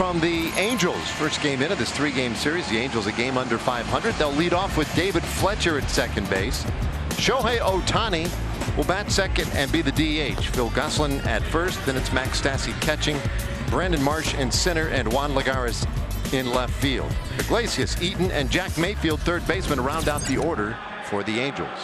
from the Angels. First game in of this 3-game series. The Angels a game under 500. They'll lead off with David Fletcher at second base. Shohei Ohtani will bat second and be the DH. Phil Gosselin at first. Then it's Max Stassi catching, Brandon Marsh in center, and Juan Lagares in left field. Iglesias, Eaton, and Jack Mayfield, third baseman, round out the order for the Angels.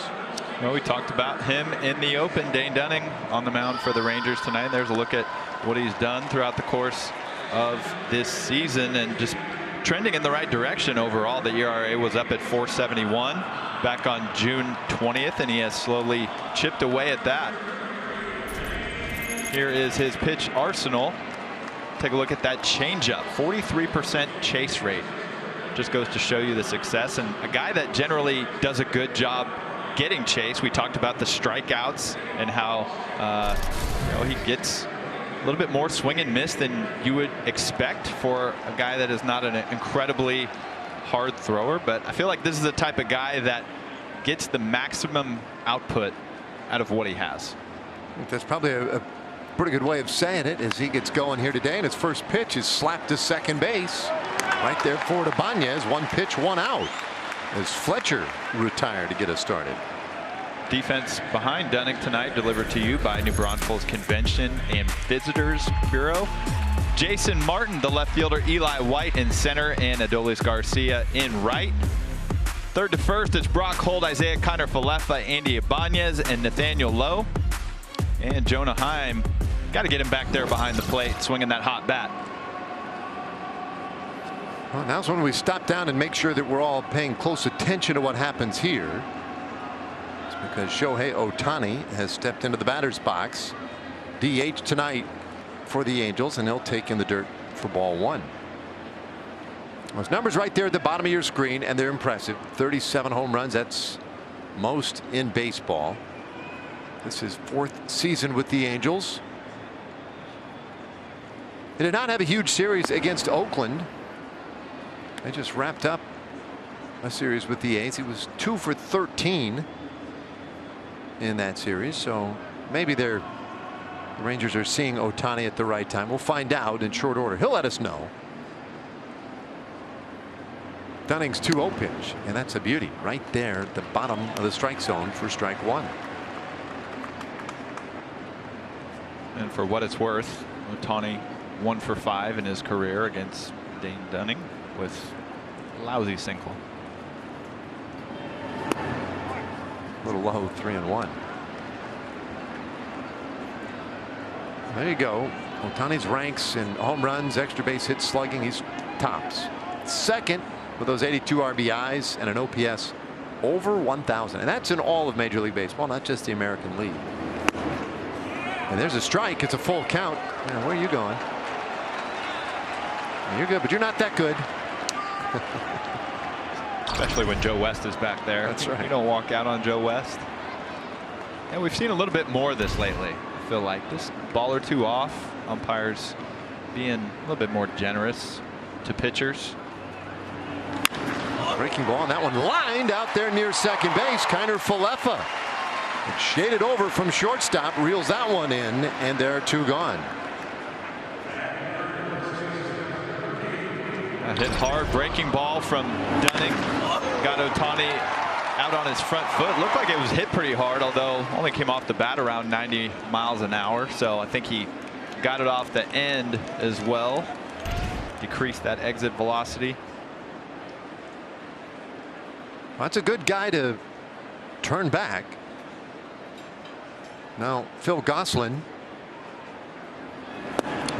Well, we talked about him in the open. Dane Dunning on the mound for the Rangers tonight. There's a look at what he's done throughout the course of this season and just trending in the right direction overall. The ERA was up at 4.71 back on June 20th, and he has slowly chipped away at that. Here is his pitch arsenal. Take a look at that changeup. 43% chase rate. Just goes to show you the success, and a guy that generally does a good job getting chase. We talked about the strikeouts and how he gets a little bit more swing and miss than you would expect for a guy that is not an incredibly hard thrower. But I feel like this is the type of guy that gets the maximum output out of what he has. I think that's probably a pretty good way of saying it as he gets going here today. And his first pitch is slapped to second base. Right there for Ibanez. One pitch, one out, as Fletcher retired to get us started. Defense behind Dunning tonight, delivered to you by New Braunfels Convention and Visitors Bureau. Jason Martin, the left fielder, Eli White in center, and Adolis Garcia in right. Third to first, it's Brock Holt, Isaiah Kiner-Falefa, Andy Ibanez, and Nathaniel Lowe. And Jonah Heim, got to get him back there behind the plate, swinging that hot bat. Well, now's when we stop down and make sure that we're all paying close attention to what happens here. It's because Shohei Ohtani has stepped into the batter's box. DH tonight for the Angels, and he'll take in the dirt for ball one. Those numbers right there at the bottom of your screen, and they're impressive. 37 home runs. That's most in baseball. This is fourth season with the Angels. He did not have a huge series against Oakland. They just wrapped up a series with the A's. He was 2 for 13 in that series, so maybe the Rangers are seeing Ohtani at the right time. We'll find out in short order. He'll let us know. Dunning's 2-0 pitch, and that's a beauty right there at the bottom of the strike zone for strike one. And for what it's worth, Ohtani 1 for 5 in his career against Dane Dunning with a lousy single. A little low, 3-1. There you go. Ohtani's ranks in home runs, extra base hits, slugging. He's tops. Second with those 82 RBIs and an OPS over 1,000. And that's in all of Major League Baseball, not just the American League. And there's a strike. It's a full count. Now, where are you going? You're good, but you're not that good. Especially when Joe West is back there. That's right. You don't walk out on Joe West. And we've seen a little bit more of this lately. I feel like just ball or two off. Umpires being a little bit more generous to pitchers. Breaking ball, and that one lined out there near second base. Kiner-Falefa shaded over from shortstop, reels that one in, and there are two gone. A hit hard breaking ball from Dunning. Got Ohtani out on his front foot. Looked like it was hit pretty hard, although only came off the bat around 90 miles an hour. So I think he got it off the end as well. Decreased that exit velocity. Well, that's a good guy to turn back. Now Phil Gosselin,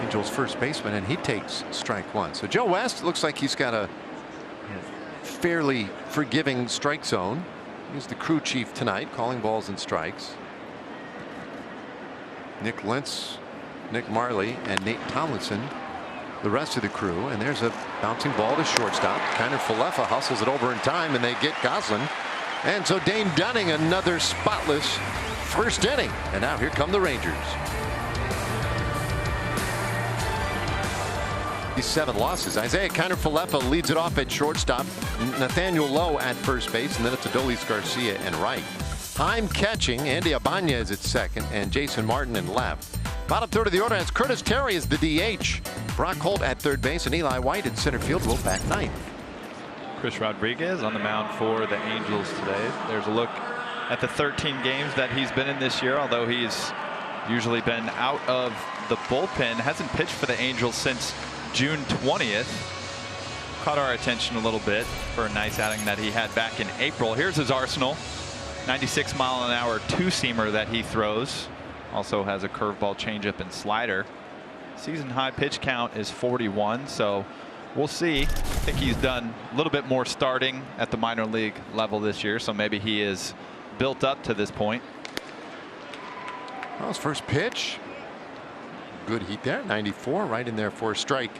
Angels first baseman, and he takes strike one. So Joe West looks like he's got a fairly forgiving strike zone. He's the crew chief tonight, calling balls and strikes. Nick Lentz, Nick Marley, and Nate Tomlinson, the rest of the crew. And there's a bouncing ball to shortstop. Kiner-Falefa hustles it over in time, and they get Gosselin. And so Dane Dunning, another spotless first inning. And now here come the Rangers. 7 losses. Isaiah Kiner-Falefa leads it off at shortstop. Nathaniel Lowe at first base, and then it's Adolis Garcia in right. Heim catching. Andy Ibanez at second, and Jason Martin in left. Bottom third of the order has Curtis Terry as the DH. Brock Holt at third base and Eli White at center field will bat ninth. Chris Rodriguez on the mound for the Angels today. There's a look at the 13 games that he's been in this year, although he's usually been out of the bullpen. Hasn't pitched for the Angels since June 20th. Caught our attention a little bit for a nice outing that he had back in April. Here's his arsenal. 96-mile-an-hour two-seamer that he throws. Also has a curveball, changeup, and slider. Season high pitch count is 41, so we'll see. I think he's done a little bit more starting at the minor league level this year, so maybe he is built up to this point. Well, his first pitch, good heat there, 94, right in there for a strike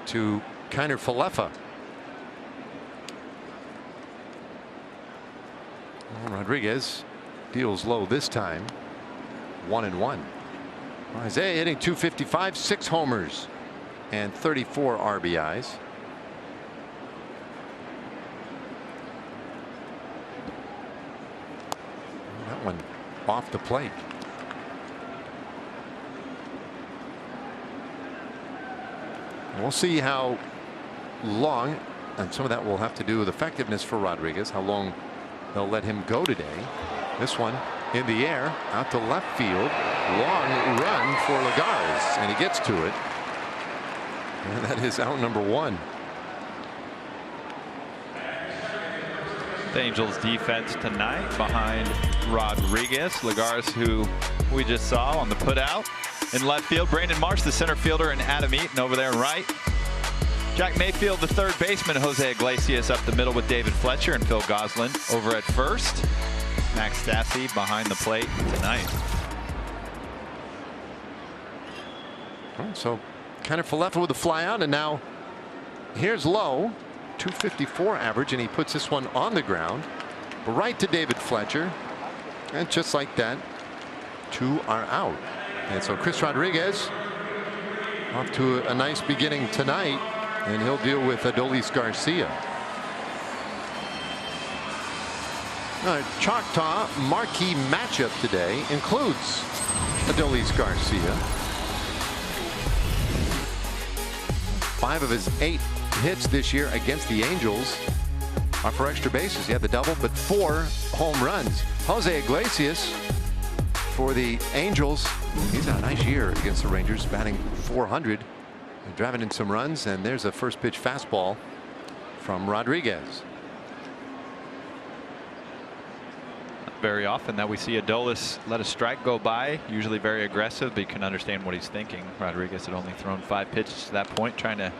to Kiner Falefa. Well, Rodriguez deals low this time, 1-1. Isaiah hitting 255, 6 homers and 34 RBIs. That one off the plate. We'll see how long, and some of that will have to do with effectiveness for Rodriguez, how long they'll let him go today. This one in the air out to left field. Long run for Lagares, and he gets to it. And that is out number 1. The Angels defense tonight behind Rodriguez. Lagares, who we just saw on the putout. In left field, Brandon Marsh, the center fielder, and Adam Eaton over there in right. Jack Mayfield, the third baseman. Jose Iglesias up the middle with David Fletcher and Phil Goslin over at first. Max Stassi behind the plate tonight. So kind of Falefa with a fly out, and now here's low, 254 average, and he puts this one on the ground right to David Fletcher, and just like that, 2 are out. And so Chris Rodriguez off to a nice beginning tonight, and he'll deal with Adolis Garcia. Choctaw marquee matchup today includes Adolis Garcia. 5 of his 8 hits this year against the Angels are for extra bases. He had the double, but 4 home runs. Jose Iglesias for the Angels, he's had a nice year against the Rangers, batting .400 and driving in some runs. And there's a first pitch fastball from Rodriguez. Very often that we see Adolis let a strike go by, usually very aggressive, but you can understand what he's thinking. Rodriguez had only thrown 5 pitches to that point, trying to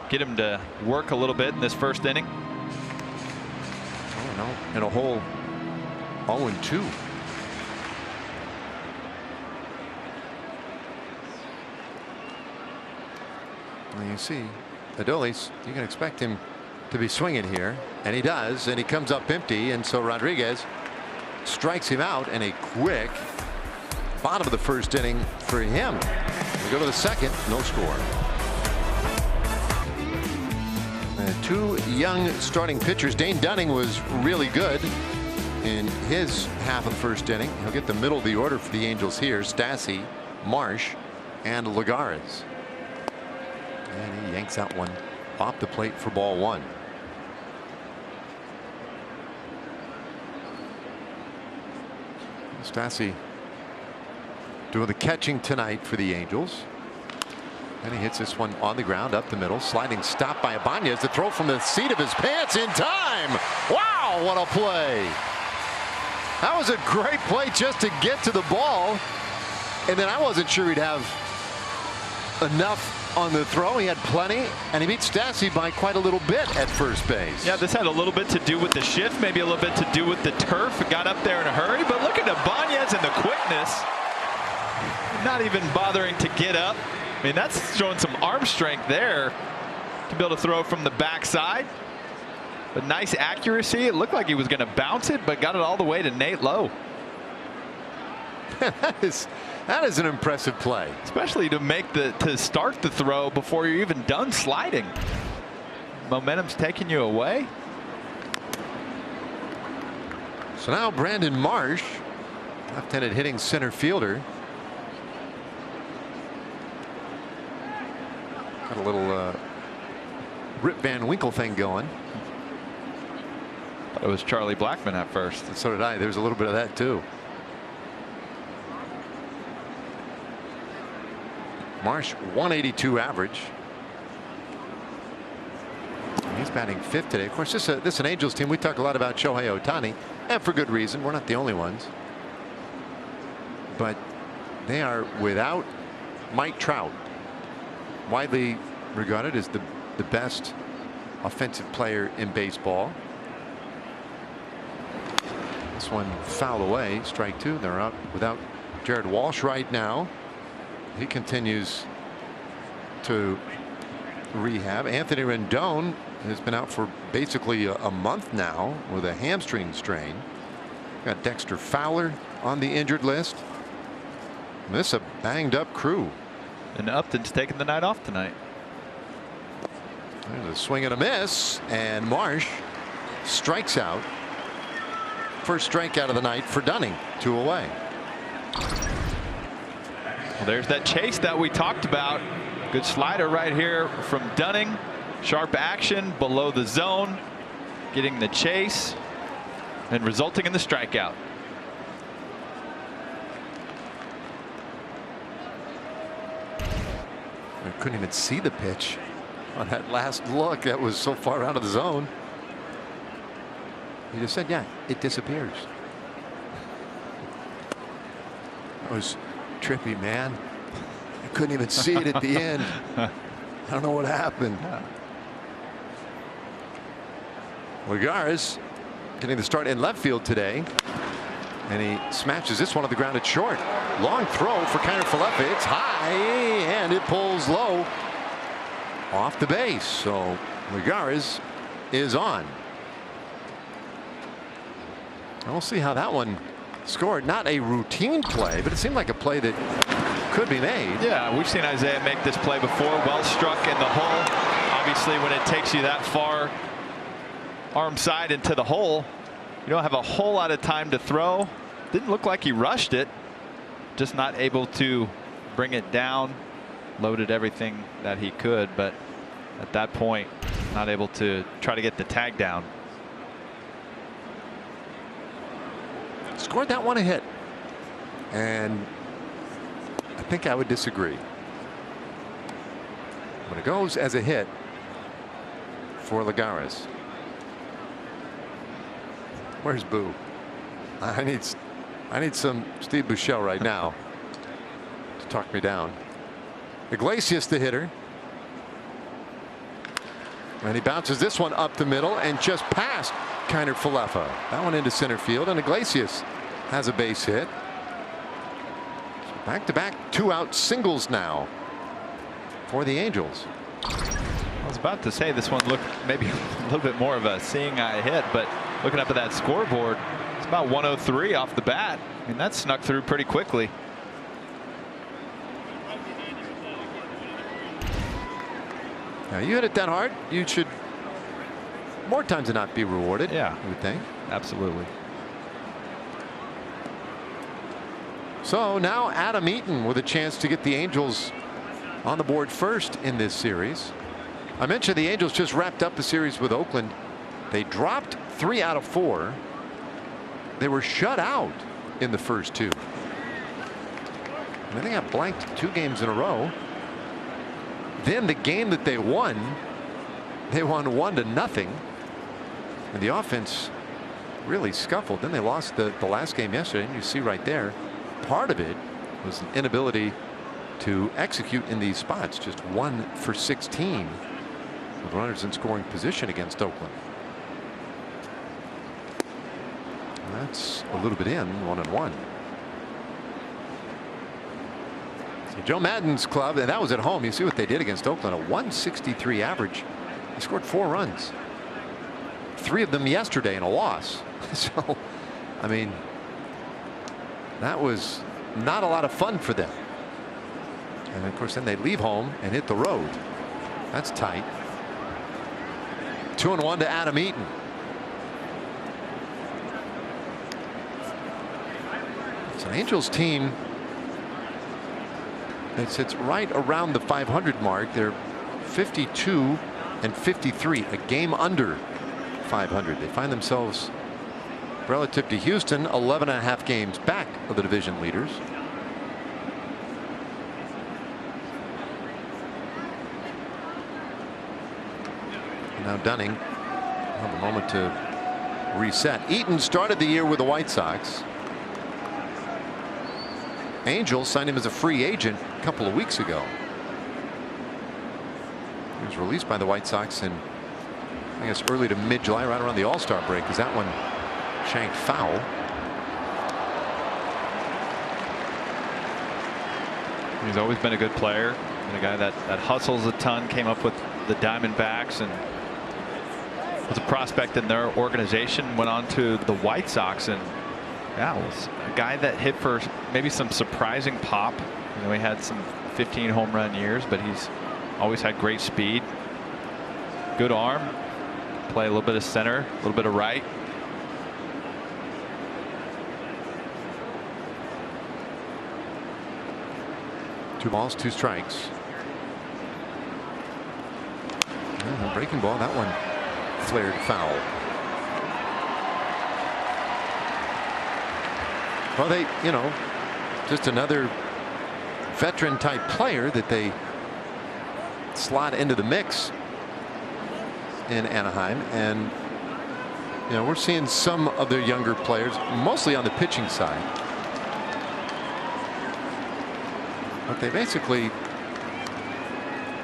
get him to work a little bit in this first inning. Oh no, and a whole 0-2. Well, you see Adolis, you can expect him to be swinging here, and he does, and he comes up empty, and so Rodriguez strikes him out in a quick bottom of the first inning for him. We go to the second, no score. And 2 young starting pitchers. Dane Dunning was really good in his half of the first inning. He'll get the middle of the order for the Angels here. Stassi, Marsh, and Lagares. And he yanks that one off the plate for ball 1. Stassi doing the catching tonight for the Angels. And he hits this one on the ground up the middle. Sliding stop by Ibanez. The throw from the seat of his pants in time. Wow, what a play. That was a great play just to get to the ball. And then I wasn't sure he'd have enough on the throw. He had plenty, and he beat Stassi by quite a little bit at first base. Yeah, this had a little bit to do with the shift, maybe a little bit to do with the turf. It got up there in a hurry, but look at Ibanez and the quickness. Not even bothering to get up. I mean, that's showing some arm strength there to be able to throw from the backside. But nice accuracy. It looked like he was going to bounce it, but got it all the way to Nate Lowe. That is an impressive play, especially to start the throw before you're even done sliding. Momentum's taking you away. So now Brandon Marsh, left-handed hitting center fielder, Got a little Rip Van Winkle thing going. It was Charlie Blackmon at first. And so did I. There's a little bit of that too. Marsh 182 average. He's batting fifth today. Of course, this is an Angels team. We talk a lot about Shohei Ohtani, and for good reason. We're not the only ones. But they are without Mike Trout, widely regarded as the best offensive player in baseball. This one fouled away, strike two. They're up without Jared Walsh right now. He continues to rehab. Anthony Rendon has been out for basically a month now with a hamstring strain. Got Dexter Fowler on the injured list. And this is a banged up crew. And Upton's taking the night off tonight. There's a swing and a miss, and Marsh strikes out. First strikeout of the night for Dunning. 2 away. Well, there's that chase that we talked about. Good slider right here from Dunning. Sharp action below the zone, getting the chase and resulting in the strikeout. I couldn't even see the pitch on that last look. That was so far out of the zone. He just said, yeah, it disappears. That was trippy, man. I couldn't even see it at the end. I don't know what happened. Lagares getting the start in left field today. And he smashes this one on the ground at short. Long throw for Kiner-Falefa. It's high and it pulls low off the base. So Lagares is on. We'll see how that one scored. Not a routine play, but it seemed like a play that could be made. Yeah, we've seen Isaiah make this play before. Well struck in the hole. Obviously, when it takes you that far arm side into the hole, you don't have a whole lot of time to throw. Didn't look like he rushed it. Just not able to bring it down. Loaded everything that he could, but at that point, not able to try to get the tag down. Scored that one a hit. And I think I would disagree. When it goes as a hit for Lagares. Where's Boo? I need some Steve Buechele right now to talk me down. Iglesias the hitter. And he bounces this one up the middle and just past Kiner-Falefa. That one into center field, and Iglesias has a base hit. Back-to-back 2-out singles now for the Angels. I was about to say this one looked maybe a little bit more of a seeing eye hit, but looking up at that scoreboard, it's about 103 off the bat. I mean, that snuck through pretty quickly. Now you hit it that hard, you should more times than not be rewarded. Yeah, I would think. Absolutely. So now Adam Eaton with a chance to get the Angels on the board first in this series. I mentioned the Angels just wrapped up a series with Oakland. They dropped 3 out of 4. They were shut out in the first 2. And they got blanked 2 games in a row. Then the game that they won won 1-0. And the offense really scuffled. Then they lost the last game yesterday, and you see right there, part of it was an inability to execute in these spots. Just 1 for 16 with runners in scoring position against Oakland. And that's a little bit in, 1-1. So Joe Madden's club, and that was at home. You see what they did against Oakland, a 163 average. They scored 4 runs. 3 of them yesterday in a loss. So, I mean, that was not a lot of fun for them. And of course, then they leave home and hit the road. That's tight. 2-1 to Adam Eaton. It's an Angels team that sits right around the 500 mark. They're 52 and 53, a game under 500. They find themselves, relative to Houston, 11.5 games back of the division leaders. Now Dunning will have a moment to reset. Eaton started the year with the White Sox. Angels signed him as a free agent a couple of weeks ago. He was released by the White Sox in, I guess, early to mid-July, right around the All-Star break, because that one shanked foul. He's always been a good player and a guy that hustles a ton. Came up with the Diamondbacks and was a prospect in their organization. Went on to the White Sox and was a guy that hit for maybe some surprising pop. You know, he had some 15 home run years, but he's always had great speed, good arm, play a little bit of center, a little bit of right. Two balls, two strikes. Breaking ball, that one flared foul. Well, they, you know, just another veteran type player that they slot into the mix in Anaheim. And, you know, we're seeing some of their younger players, mostly on the pitching side. But they basically,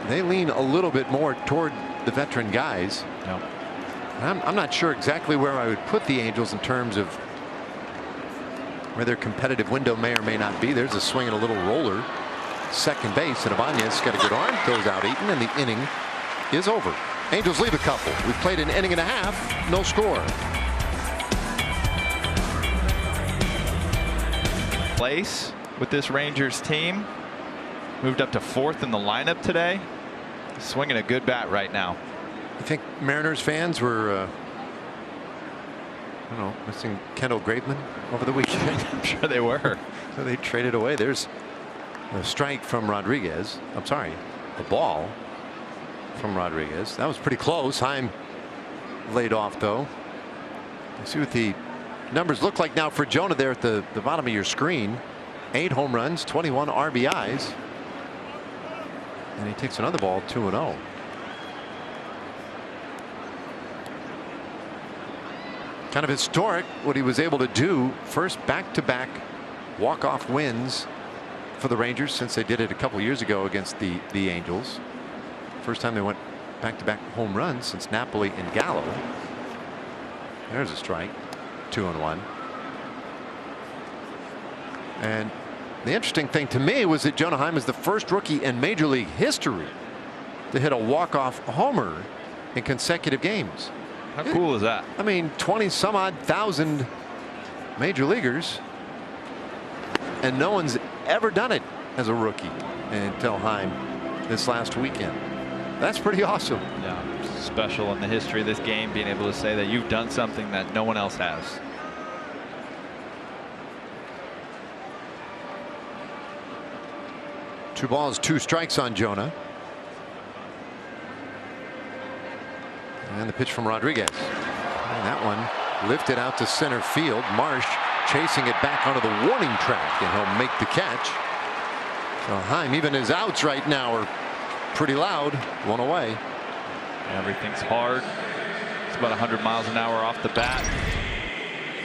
they lean a little bit more toward the veteran guys. No. I'm not sure exactly where I would put the Angels in terms of where their competitive window may or may not be. There's a swing and a little roller. Second base, and Ibanez got a good arm, throws out Eaton, and the inning is over. Angels leave a couple. We've played an inning and a half, no score. Place with this Rangers team. Moved up to 4th in the lineup today. Swinging a good bat right now. I think Mariners fans were, I don't know, missing Kendall Graveman over the weekend. I'm sure they were. So they traded away. There's a strike from Rodriguez. I'm sorry, a ball from Rodriguez. That was pretty close. Heim laid off, though. Let's see what the numbers look like now for Jonah there at the bottom of your screen. 8 home runs, 21 RBIs. And he takes another ball, 2-0. Kind of historic what he was able to do. First back-to-back walk-off wins for the Rangers since they did it a couple years ago against the Angels. First time they went back-to-back home runs since Napoli and Gallo. There's a strike. 2-1. And the interesting thing to me was that Jonah Heim is the first rookie in Major League history to hit a walk-off homer in consecutive games. How cool is that? I mean, 20-some-odd thousand major leaguers, and no one's ever done it as a rookie until Heim this last weekend. That's pretty awesome. Yeah, special in the history of this game, being able to say that you've done something that no one else has. Two balls, two strikes on Jonah. And the pitch from Rodriguez. And that one lifted out to center field. Marsh chasing it back onto the warning track, and he'll make the catch. So Heim, even his outs right now are pretty loud. One away. Everything's hard. It's about 100 miles an hour off the bat.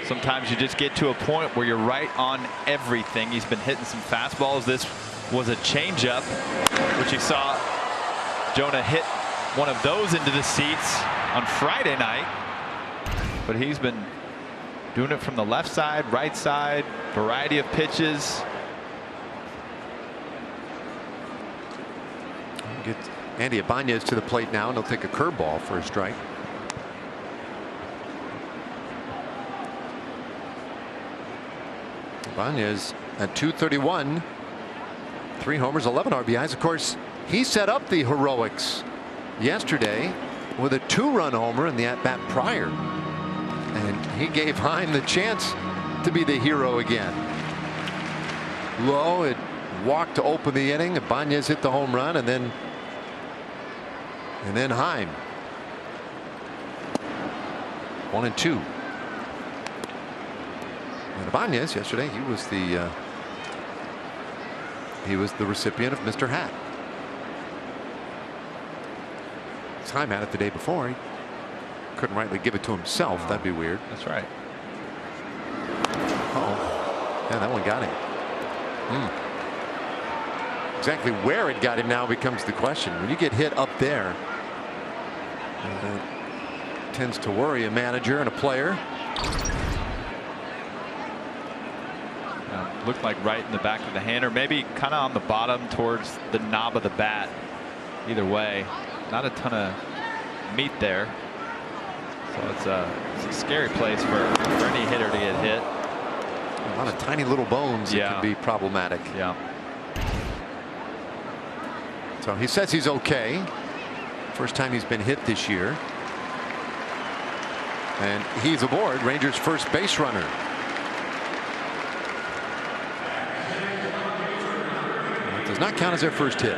Sometimes you just get to a point where you're right on everything. He's been hitting some fastballs. This was a changeup, which you saw Jonah hit one of those into the seats on Friday night. But he's been doing it from the left side, right side, variety of pitches. Get Andy Ibanez to the plate now, and he'll take a curveball for a strike. Ibanez at 231, 3 homers, 11 RBIs. Of course, he set up the heroics yesterday with a 2-run homer in the at-bat prior, and he gave Heim the chance to be the hero again. Low, it walked to open the inning. Ibanez hit the home run, and then And then Heim. 1-2. And Ibanez yesterday, he was the recipient of Mr. Hat. Heim had it the day before. He couldn't rightly give it to himself. That'd be weird. That's right. Oh, yeah, that one got him. Exactly where it got him now becomes the question. When you get hit up there, that tends to worry a manager and a player. Looked like right in the back of the hand, or maybe kind of on the bottom towards the knob of the bat. Either way, not a ton of meat there. So it's a scary place for any hitter to get hit. A lot of tiny little bones that can be problematic. Yeah. So he says he's okay. First time he's been hit this year. And he's aboard, Rangers' first base runner. That does not count as their first hit.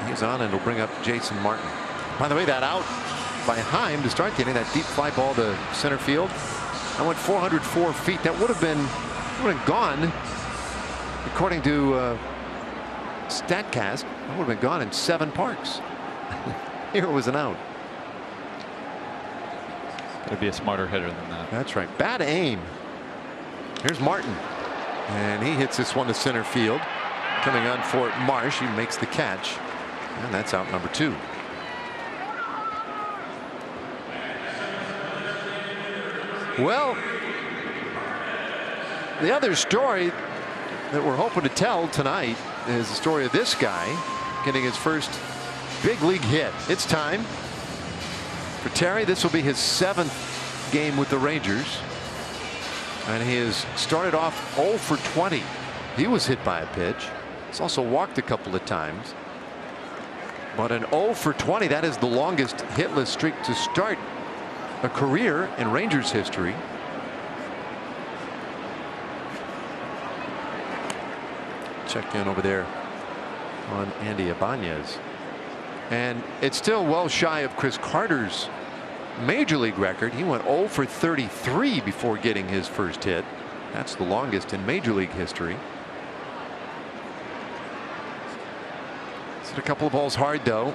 He's on, and it'll bring up Jason Martin. By the way, that out by Heim to start the inning, that deep fly ball to center field, that went 404 feet. That would have been gone, according to StatCast. That would have been gone in 7 parks. Here was an out. Could be a smarter hitter than that. That's right. Bad aim. Here's Martin, and he hits this one to center field. Coming on for Marsh, he makes the catch, and that's out number 2. Well, the other story that we're hoping to tell tonight is the story of this guy getting his first big league hit. It's time for Terry. This will be his 7th game with the Rangers, and he has started off 0 for 20. He was hit by a pitch. He's also walked a couple of times, but an 0 for 20, that is the longest hitless streak to start a career in Rangers history. Check in over there on Andy Ibanez, and it's still well shy of Chris Carter's major league record. He went 0 for 33 before getting his first hit. That's the longest in major league history. Hit a couple of balls hard, though.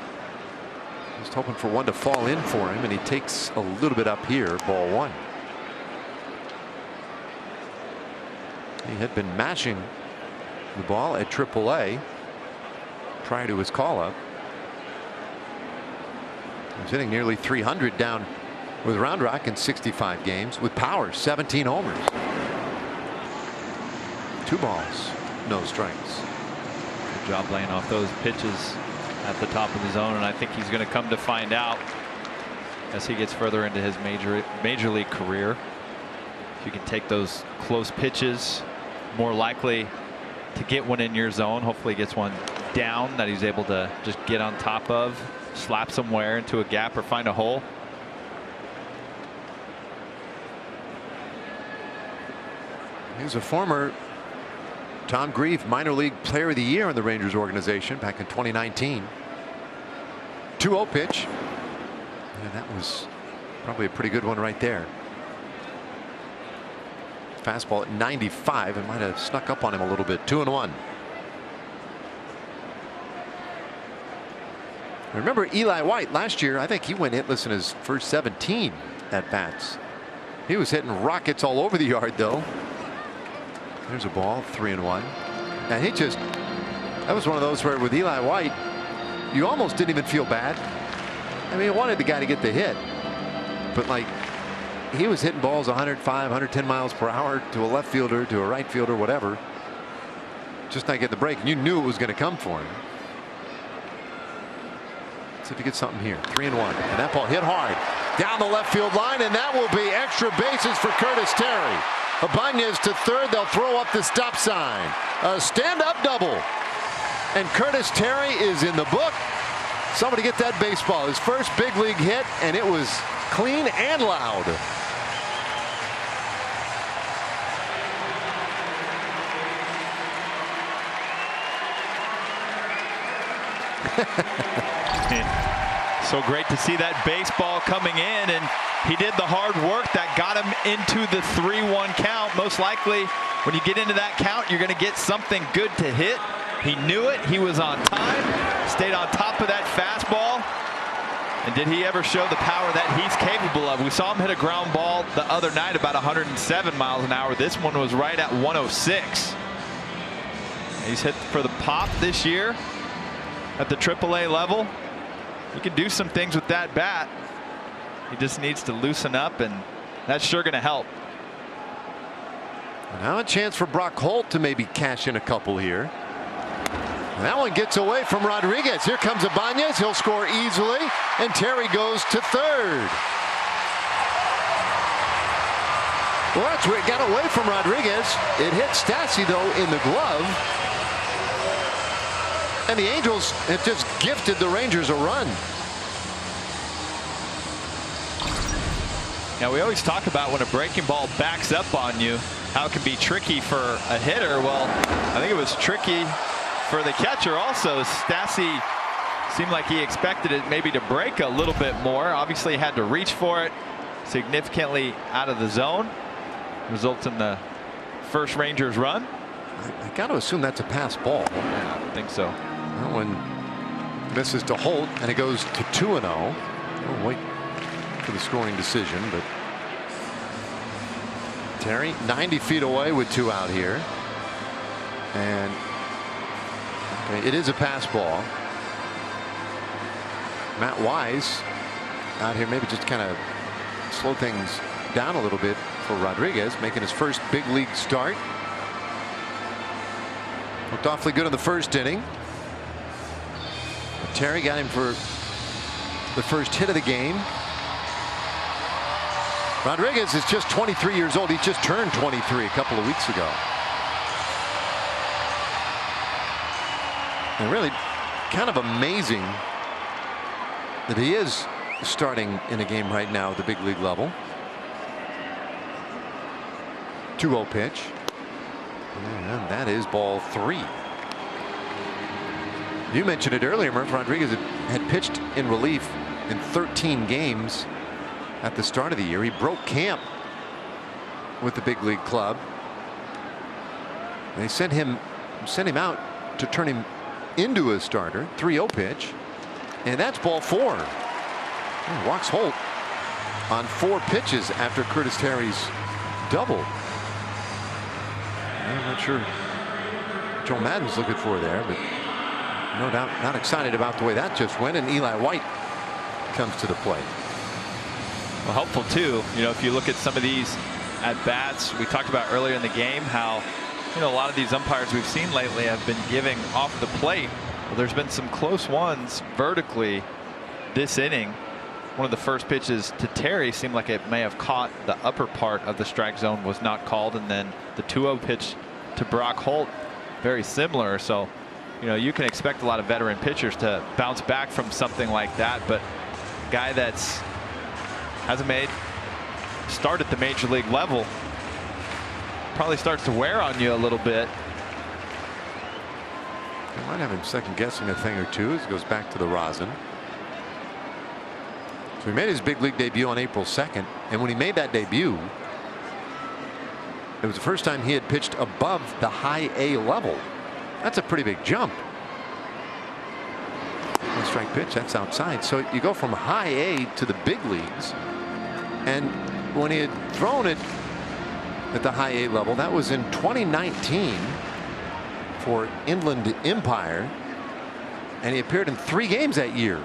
Just hoping for one to fall in for him, and he takes a little bit up here. Ball 1. He had been mashing the ball at AAA prior to his call up. He was hitting nearly 300 down with Round Rock in 65 games. With power, 17 homers. 2 balls, no strikes. Good job laying off those pitches at the top of the zone, and I think he's going to come to find out as he gets further into his major league career. If you can take those close pitches, more likely to get one in your zone. Hopefully gets one down that he's able to just get on top of, slap somewhere into a gap or find a hole. He's a former Tom Grieve minor league player of the year in the Rangers organization back in 2019. 2-0 pitch, and that was probably a pretty good one right there. Fastball at 95, and might have snuck up on him a little bit. 2-1. Remember Eli White last year? I think he went hitless in his first 17 at bats. He was hitting rockets all over the yard, though. There's a ball, 3-1, and that was one of those where with Eli White, you almost didn't even feel bad. I mean, you wanted the guy to get the hit, but like, he was hitting balls 105, 110 miles per hour to a left fielder, to a right fielder, whatever, just not getting the break, and you knew it was going to come for him. Let's see if he gets something here. 3-1, and that ball hit hard down the left field line, and that will be extra bases for Curtis Terry. Ibanez to third. They'll throw up the stop sign. A stand-up double. And Curtis Terry is in the book. Somebody get that baseball. His first big league hit, and it was clean and loud. So great to see that baseball coming in, and he did the hard work that got him into the 3-1 count. Most likely, when you get into that count, you're going to get something good to hit. He knew it. He was on time, stayed on top of that fastball. And did he ever show the power that he's capable of? We saw him hit a ground ball the other night about 107 miles an hour. This one was right at 106. He's hit for the pop this year at the AAA level. He can do some things with that bat. He just needs to loosen up, and that's sure going to help. Now a chance for Brock Holt to maybe cash in a couple here. And that one gets away from Rodriguez. Here comes Ibanez. He'll score easily, and Terry goes to third. Well, that's where it got away from Rodriguez. It hit Stassi, though, in the glove. And the Angels have just gifted the Rangers a run. Now, we always talk about when a breaking ball backs up on you, how it can be tricky for a hitter. Well, I think it was tricky for the catcher also. Stassi seemed like he expected it maybe to break a little bit more. Obviously had to reach for it significantly out of the zone. Results in the first Rangers run. I got to assume that's a pass ball. Yeah, I think so. That one misses to Holt, and it goes to 2-0. Oh, wait for the scoring decision, but Terry 90 feet away with 2 out here. And okay, it is a pass ball. Matt Wise out here maybe just kind of slow things down a little bit for Rodriguez, making his first big league start. Looked awfully good in the first inning. But Terry got him for the first hit of the game. Rodriguez is just 23 years old. He just turned 23 a couple of weeks ago. And really kind of amazing that he is starting in a game right now at the big league level. 2-0 pitch. And that is ball 3. You mentioned it earlier, Murph. Rodriguez had pitched in relief in 13 games at the start of the year. He broke camp with the big league club. They sent him out to turn him into a starter. 3-0 pitch, and that's ball 4. He walks Holt on 4 pitches after Curtis Terry's double. I'm not sure what Joe Maddon's looking for there, but no doubt not excited about the way that just went. And Eli White comes to the plate. Well, helpful too. You know, if you look at some of these at bats, we talked about earlier in the game how, you know, a lot of these umpires we've seen lately have been giving off the plate. Well, there's been some close ones vertically this inning. One of the first pitches to Terry seemed like it may have caught the upper part of the strike zone, was not called, and then the 2-0 pitch to Brock Holt, very similar. So, you know, you can expect a lot of veteran pitchers to bounce back from something like that, but a guy that's hasn't made start at the major league level probably starts to wear on you a little bit. I might have him second guessing a thing or two as he goes back to the rosin. So he made his big league debut on April 2nd, and when he made that debut, it was the first time he had pitched above the high A level. That's a pretty big jump. One strike pitch, that's outside. So you go from high A to the big leagues, and when he had thrown it at the high A level, that was in 2019 for Inland Empire, and he appeared in 3 games that year.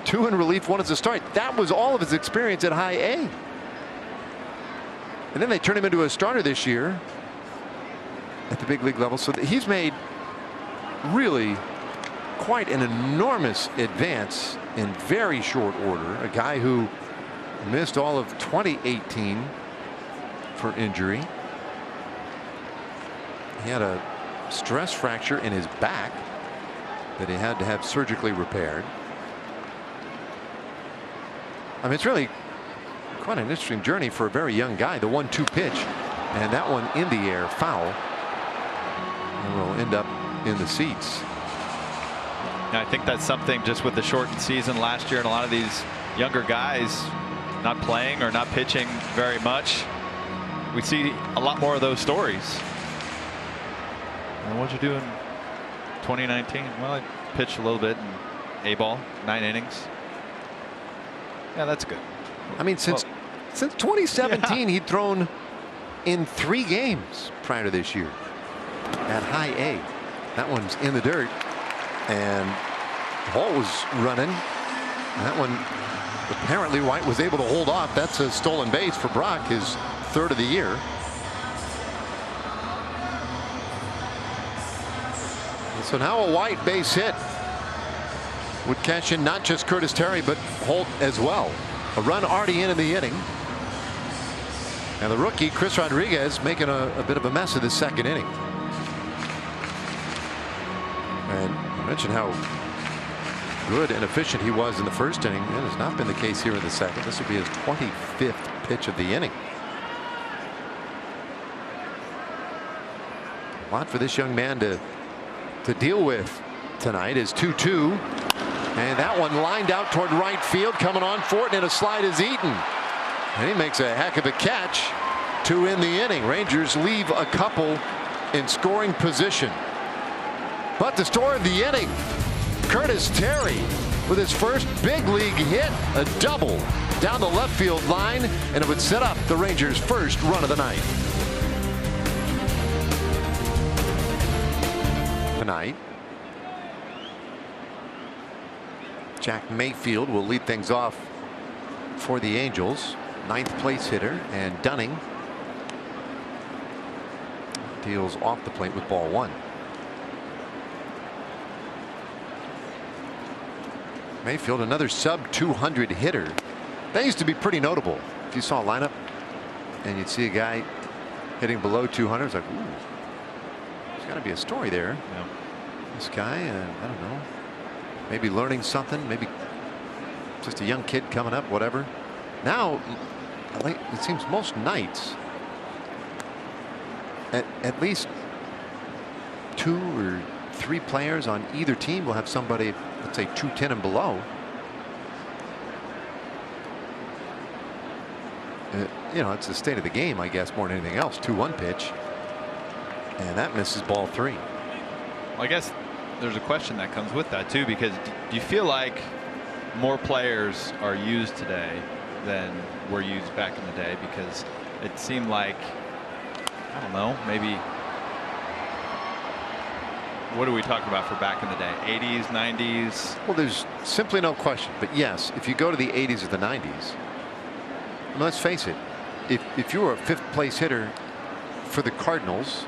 2 in relief, 1 as a start. That was all of his experience at high A. And then they turned him into a starter this year at the big league level. So he's made really quite an enormous advance in very short order. A guy who missed all of 2018 for injury. He had a stress fracture in his back that he had to have surgically repaired. I mean, it's really quite an interesting journey for a very young guy. The 1-2 pitch, and that one in the air, foul, and will end up in the seats. And I think that's something just with the shortened season last year and a lot of these younger guys not playing or not pitching very much. We see a lot more of those stories. And what'd you do in 2019? Well, I pitched a little bit in A-ball, 9 innings. Yeah, that's good. I mean, since 2017, he'd thrown in 3 games prior to this year at high A. That one's in the dirt, and Hall was running. That one, apparently White was able to hold off. That's a stolen base for Brock, his 3rd of the year. And so now a White base hit would cash in not just Curtis Terry, but Holt as well. A run already in the inning. And the rookie, Chris Rodriguez, making a bit of a mess of the 2nd inning. And I mentioned how good and efficient he was in the 1st inning. That has not been the case here in the 2nd. This would be his 25th pitch of the inning. A lot for this young man to deal with tonight. Is 2-2. And that one lined out toward right field. Coming on for it, and a slide is Eaton. And he makes a heck of a catch to end the inning. Rangers leave a couple in scoring position. But the story of the inning, Curtis Terry with his first big league hit, a double down the left field line, and it would set up the Rangers' first run of the night. Tonight, Jack Mayfield will lead things off for the Angels. 9th place hitter, and Dunning deals off the plate with ball 1. Mayfield, another sub 200 hitter. That used to be pretty notable. If you saw a lineup and you'd see a guy hitting below 200, it's like, ooh, there's got to be a story there. Yeah. This guy, I don't know, maybe learning something, maybe just a young kid coming up, whatever. Now, it seems most nights, at least 2 or 3 players on either team will have somebody, let's say 210 and below. You know, it's the state of the game, I guess, more than anything else. 2-1 pitch, and that misses ball 3. Well, I guess there's a question that comes with that too, because do you feel like more players are used today than were used back in the day? Because it seemed like, I don't know, maybe, what are we talking about for back in the day? 80s, 90s? Well, there's simply no question. But yes, if you go to the 80s or the 90s, I mean, let's face it, if you were a 5th place hitter for the Cardinals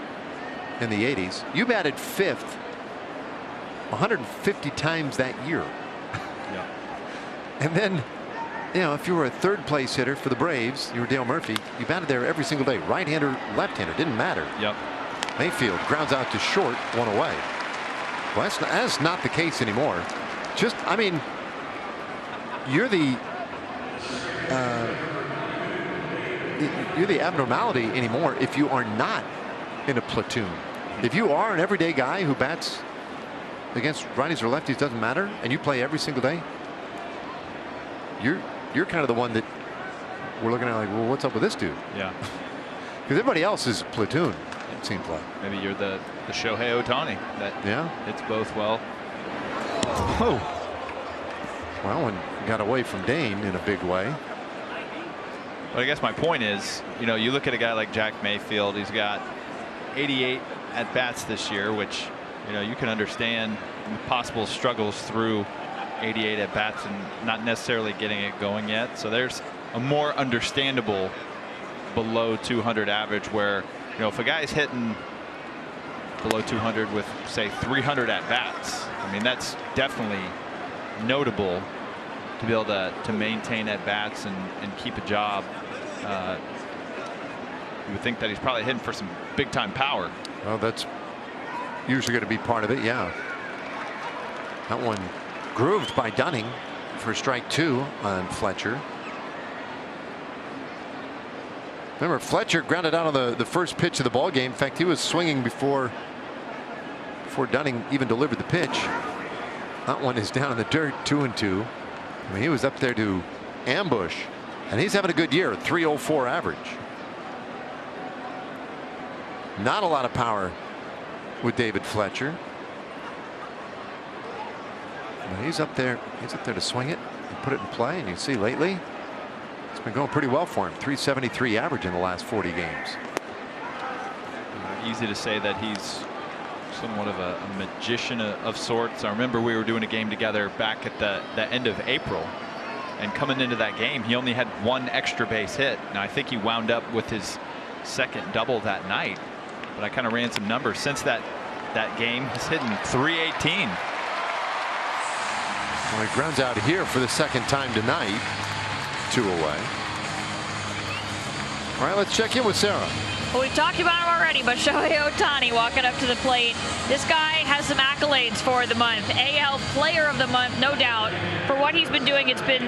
in the 80s, you batted 5th 150 times that year. Yeah. And then, you know, if you were a 3rd place hitter for the Braves, you were Dale Murphy, you batted there every single day. Right-hander, left-hander, didn't matter. Yep. Mayfield grounds out to short, 1 away. Well, that's not the case anymore. Just, I mean, you're the abnormality anymore if you are not in a platoon. If you are an everyday guy who bats against righties or lefties, doesn't matter, and you play every single day, you're kind of the one that we're looking at like, well, what's up with this dude? Yeah. Because everybody else is platoon, it seems like. Maybe you're the Shohei Ohtani that hits both well. Oh. Well, and got away from Dane in a big way. But I guess my point is, you know, you look at a guy like Jack Mayfield, he's got 88 at bats this year, which, you know, you can understand possible struggles through 88 at bats and not necessarily getting it going yet. So there's a more understandable below 200 average where, you know, if a guy's hitting below 200 with, say, 300 at bats, I mean, that's definitely notable to be able to maintain at bats and keep a job. You would think that he's probably hitting for some big time power. Well, that's usually going to be part of it. Yeah. That one grooved by Dunning for strike 2 on Fletcher. Remember, Fletcher grounded out on the first pitch of the ball game. In fact, he was swinging before Dunning even delivered the pitch. That one is down in the dirt, 2-2. I mean, he was up there to ambush, and he's having a good year, 304 average. Not a lot of power with David Fletcher. But he's up there to swing it and put it in play, and you see lately it's been going pretty well for him. 373 average in the last 40 games. Easy to say that he's somewhat of a magician of sorts. I remember we were doing a game together back at the end of April, and coming into that game he only had one extra base hit. Now I think he wound up with his second double that night, but I kind of ran some numbers since that game. He's hitting .318. Well, he grounds out here for the second time tonight. 2 away. All right, let's check in with Sarah. Well, we've talked about him already, but Shohei Ohtani walking up to the plate. This guy has some accolades for the month. AL Player of the Month, no doubt. For what he's been doing, it's been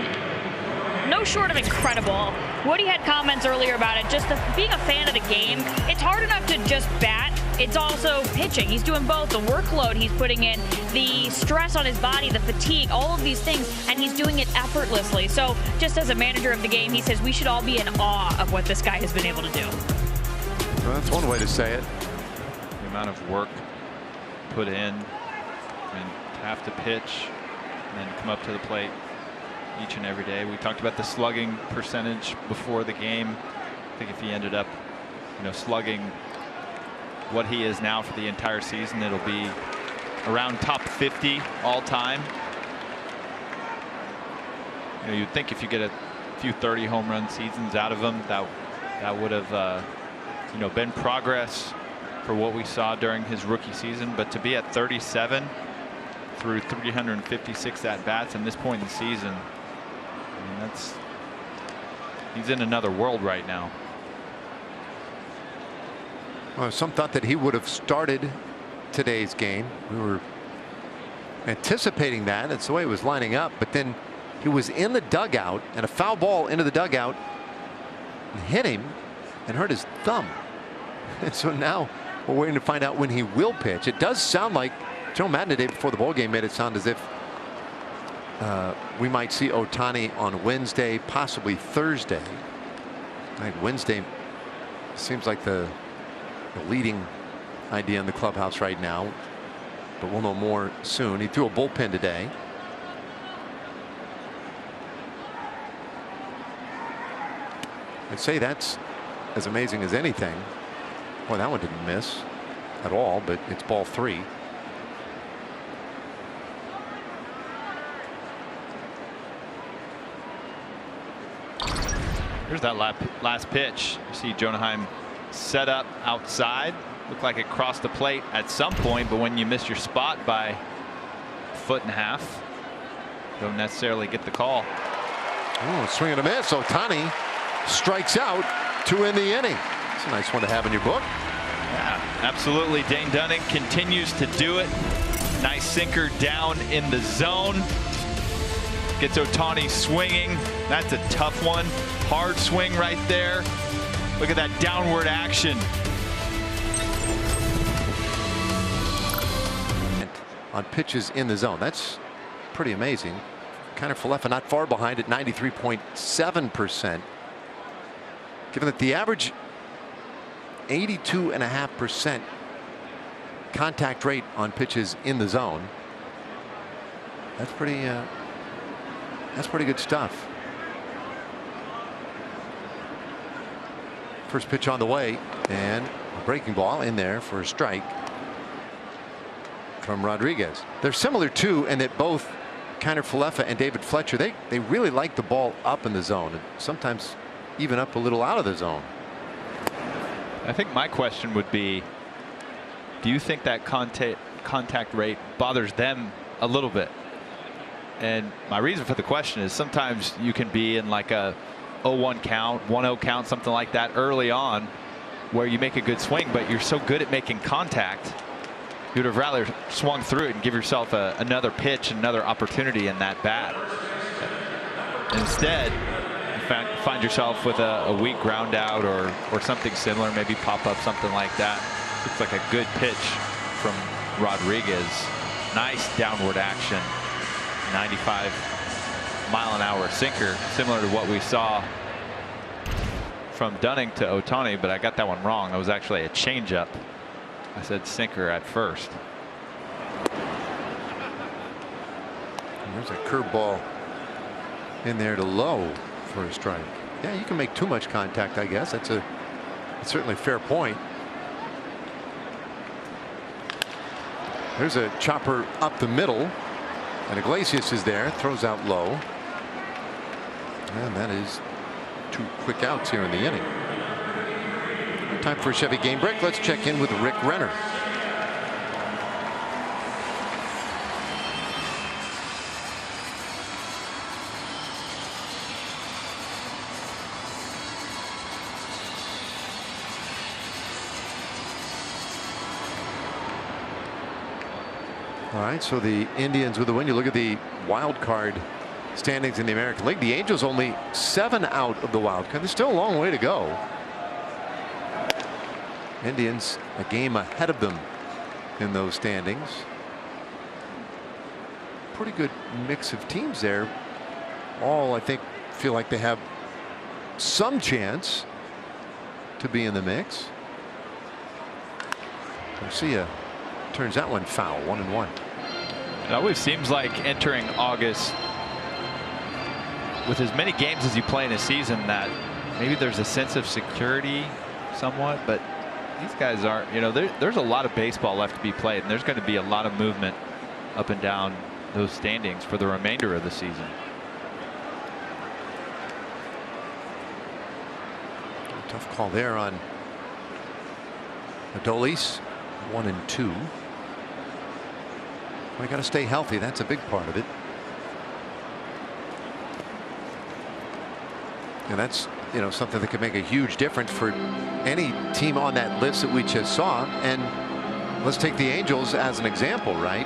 no short of incredible. Woody had comments earlier about it. Just being a fan of the game, it's hard enough to just bat. It's also pitching. He's doing both. The workload he's putting in, the stress on his body, the fatigue, all of these things, and he's doing it effortlessly. So just as a manager of the game, he says we should all be in awe of what this guy has been able to do. Well, that's one way to say it. The amount of work put in. I mean, to have to pitch and then come up to the plate each and every day. We talked about the slugging percentage before the game. I think if he ended up, slugging what he is now for the entire season, it'll be around top 50 all time. You'd think if you get a few 30 home run seasons out of him, that would have been progress for what we saw during his rookie season. But to be at 37 through 356 at bats at this point in the season, I mean, he's in another world right now. Well, some thought that he would have started today's game. We were anticipating that. That's the way it was lining up. But then he was in the dugout, and a foul ball into the dugout hit him and hurt his thumb. And so now we're waiting to find out when he will pitch. It does sound like Joe Madden the day before the ball game made it sound as if we might see Ohtani on Wednesday, possibly Thursday. Right, Wednesday seems like the leading idea in the clubhouse right now, but we'll know more soon. He threw a bullpen today. I'd say that's as amazing as anything. Boy, that one didn't miss at all, but it's ball 3. Here's that last pitch. You see Jonah set up outside. Looked like it crossed the plate at some point, but when you miss your spot by a foot and a half, don't necessarily get the call. Oh, swing and a miss. Ohtani strikes out to end the inning. It's a nice one to have in your book. Yeah, absolutely. Dane Dunning continues to do it. Nice sinker down in the zone. Gets Ohtani swinging. That's a tough one. Hard swing right there. Look at that downward action. On pitches in the zone. That's pretty amazing. Kiner Falefa not far behind at 93.7%. Given that the average 82.5% contact rate on pitches in the zone. That's pretty good stuff. First pitch on the way, and a breaking ball in there for a strike from Rodriguez. They're similar too, and that both Kiner Falefa and David Fletcher, they really like the ball up in the zone, and sometimes even up a little out of the zone. I think my question would be, do you think that contact rate bothers them a little bit? And my reason for the question is sometimes you can be in like a 0-1 count, 1-0 count, something like that early on where you make a good swing, but you're so good at making contact, you'd have rather swung through it and give yourself another pitch, another opportunity in that bat. Instead, you find yourself with a weak ground out or something similar, maybe pop up something like that. Looks like a good pitch from Rodriguez. Nice downward action 95-mile-an-hour sinker, similar to what we saw from Dunning to Ohtani, but I got that one wrong. That was actually a changeup. I said sinker at first. There's a curveball in there to low for a strike. Yeah, you can make too much contact, I guess. That's certainly a fair point. There's a chopper up the middle, and Iglesias is there, throws out low. And that is 2 quick outs here in the inning. Time for a Chevy game break. Let's check in with Rick Renner. All right, so the Indians with the win. You look at the wild card standings in the American League. The Angels only 7 out of the wild card. There's still a long way to go. Indians a game ahead of them in those standings. Pretty good mix of teams there. All, I think, feel like they have some chance to be in the mix. Garcia turns that one foul, 1-1. It always seems like entering August, with as many games as you play in a season, that maybe there's a sense of security somewhat, but these guys aren't. You know, there's a lot of baseball left to be played, and there's going to be a lot of movement up and down those standings for the remainder of the season. Tough call there on Adolis. 1 and 2. We got to stay healthy. That's a big part of it. And that's, you know, something that could make a huge difference for any team on that list that we just saw. And let's take the Angels as an example, right?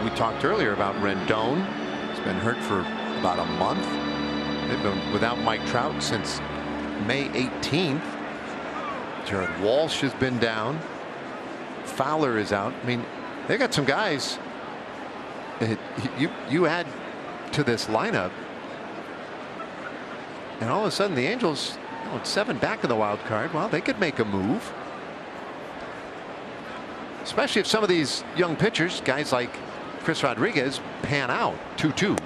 We talked earlier about Rendon. He's been hurt for about a month. They've been without Mike Trout since May 18th. Jared Walsh has been down. Fowler is out. I mean, they got some guys that you add to this lineup, and all of a sudden the Angels, you know, 7 back in the wild card. Well, they could make a move, especially if some of these young pitchers, guys like Chris Rodriguez, pan out. 2-2.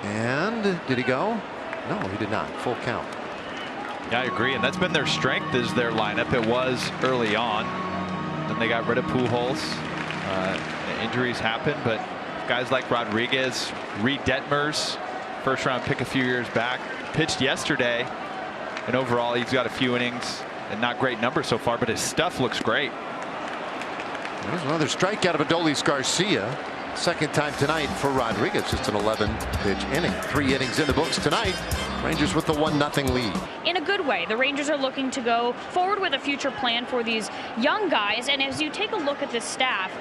And did he go? No, he did not. Full count. Yeah, I agree, and that's been their strength, is their lineup. It was early on. Then they got rid of Pujols. The injuries happened, but guys like Rodriguez, Reed Detmers, first-round pick a few years back, pitched yesterday, and overall he's got a few innings and not great numbers so far, but his stuff looks great. There's another strikeout of Adolis Garcia. Second time tonight for Rodriguez. Just an 11-pitch inning. 3 innings in the books tonight. Rangers with the 1-0 lead. In a good way, the Rangers are looking to go forward with a future plan for these young guys. And as you take a look at this staff,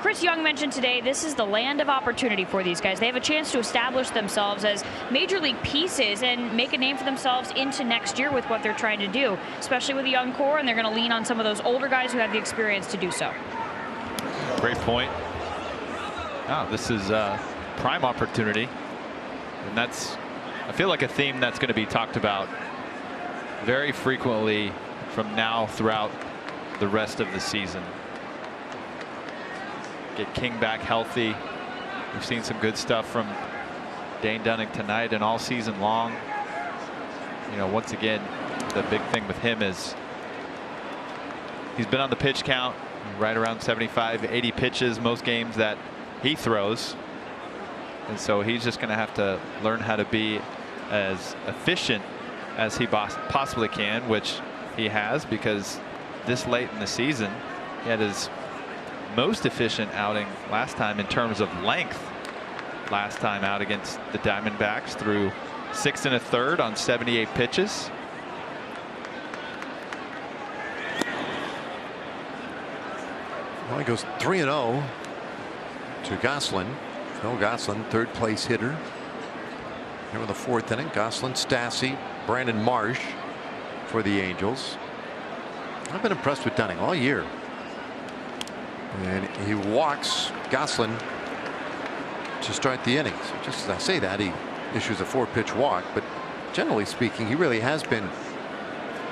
Chris Young mentioned today, this is the land of opportunity for these guys. They have a chance to establish themselves as major league pieces and make a name for themselves into next year with what they're trying to do, especially with a young core, and they're going to lean on some of those older guys who have the experience to do so. Great point. Oh, this is a prime opportunity, and that's, I feel like, a theme that's going to be talked about very frequently from now throughout the rest of the season. Get King back healthy. We've seen some good stuff from Dane Dunning tonight and all season long. You know, once again, the big thing with him is he's been on the pitch count right around 75, 80 pitches most games that he throws, and so he's just going to have to learn how to be as efficient as he possibly can, which he has, because this late in the season he had his most efficient outing last time in terms of length last time out against the Diamondbacks, through 6 1/3 on 78 pitches. Well, he goes 3-0 to Goslin. Phil Goslin, third place hitter. Here in the 4th inning, Goslin, Stassi, Brandon Marsh for the Angels. I've been impressed with Dunning all year. And he walks Goslin to start the innings. Just as I say that, he issues a 4-pitch walk, but generally speaking, he really has been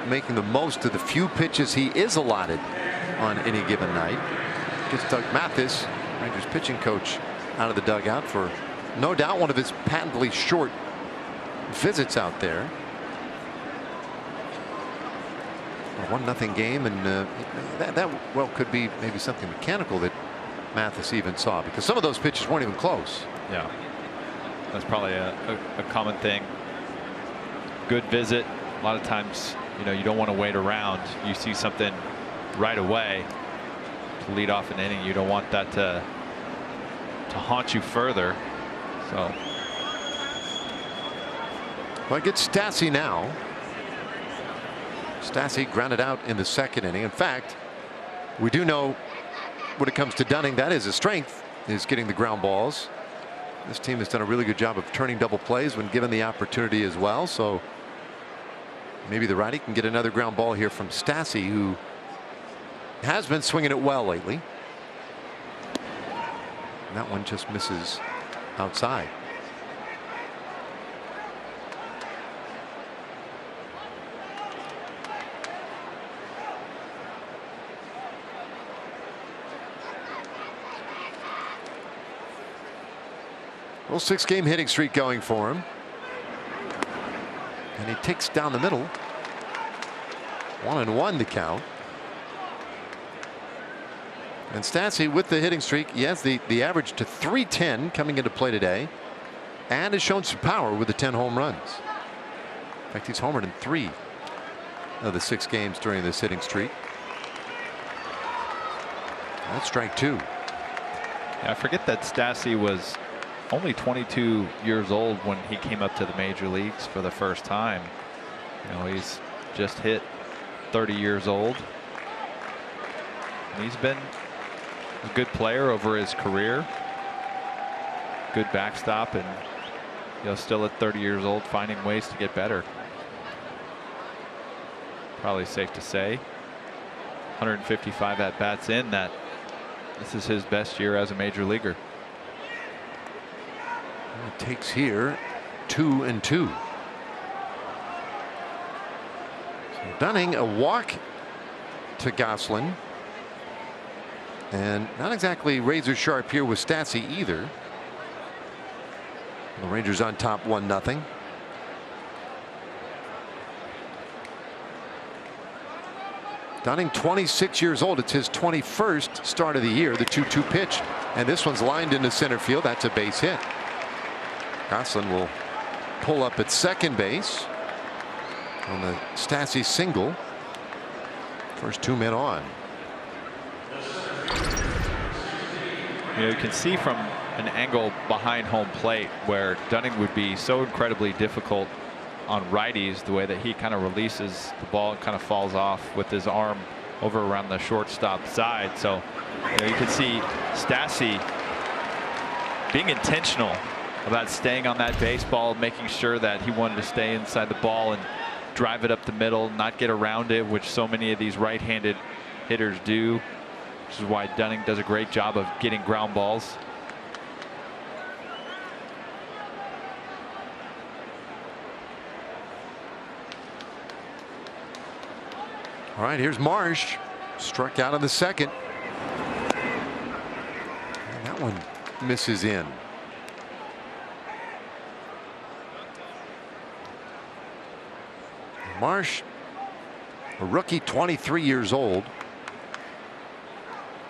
making the most of the few pitches he is allotted on any given night. Gets Doug Mathis, Rangers pitching coach, out of the dugout for no doubt one of his patently short visits out there. A 1-0 game, and that well could be maybe something mechanical that Mathis even saw, because some of those pitches weren't even close. Yeah, that's probably a common thing. Good visit. A lot of times, you don't want to wait around. You see something right away to lead off an inning. You don't want that to haunt you further. So, well, it gets Stassi now. Stassi grounded out in the 2nd inning. In fact, we do know when it comes to Dunning, that is his strength, is getting the ground balls. This team has done a really good job of turning double plays when given the opportunity as well. So maybe the righty can get another ground ball here from Stassi, who has been swinging it well lately. And that one just misses outside. Well, 6-game hitting streak going for him. And he takes down the middle. 1-1 the count. And Stassi with the hitting streak, he has the average to .310 coming into play today, and has shown some power with the 10 home runs. In fact, he's homered in 3 of the 6 games during this hitting streak. That's strike 2. Yeah, I forget that Stassi was only 22 years old when he came up to the major leagues for the first time. He's just hit 30 years old. And he's been a good player over his career. Good backstop, and still at 30 years old finding ways to get better. Probably safe to say 155 at bats in, that this is his best year as a major leaguer. It takes here 2-2. So Dunning, a walk to Gosselin, and not exactly razor sharp here with Stassi either. The Rangers on top 1-0. Dunning, 26 years old. It's his 21st start of the year. The 2-2 pitch, and this one's lined into center field. That's a base hit. Gosselin will pull up at second base on the Stassi single. First 2 men on. You can see from an angle behind home plate where Dunning would be so incredibly difficult on righties, the way that he kind of releases the ball and kind of falls off with his arm over around the shortstop side. So you can see Stassi being intentional about staying on that baseball, making sure that he wanted to stay inside the ball and drive it up the middle, not get around it, which so many of these right-handed hitters do, which is why Dunning does a great job of getting ground balls. All right, here's Marsh, struck out in the 2nd. And that one misses in. Marsh, a rookie, 23 years old,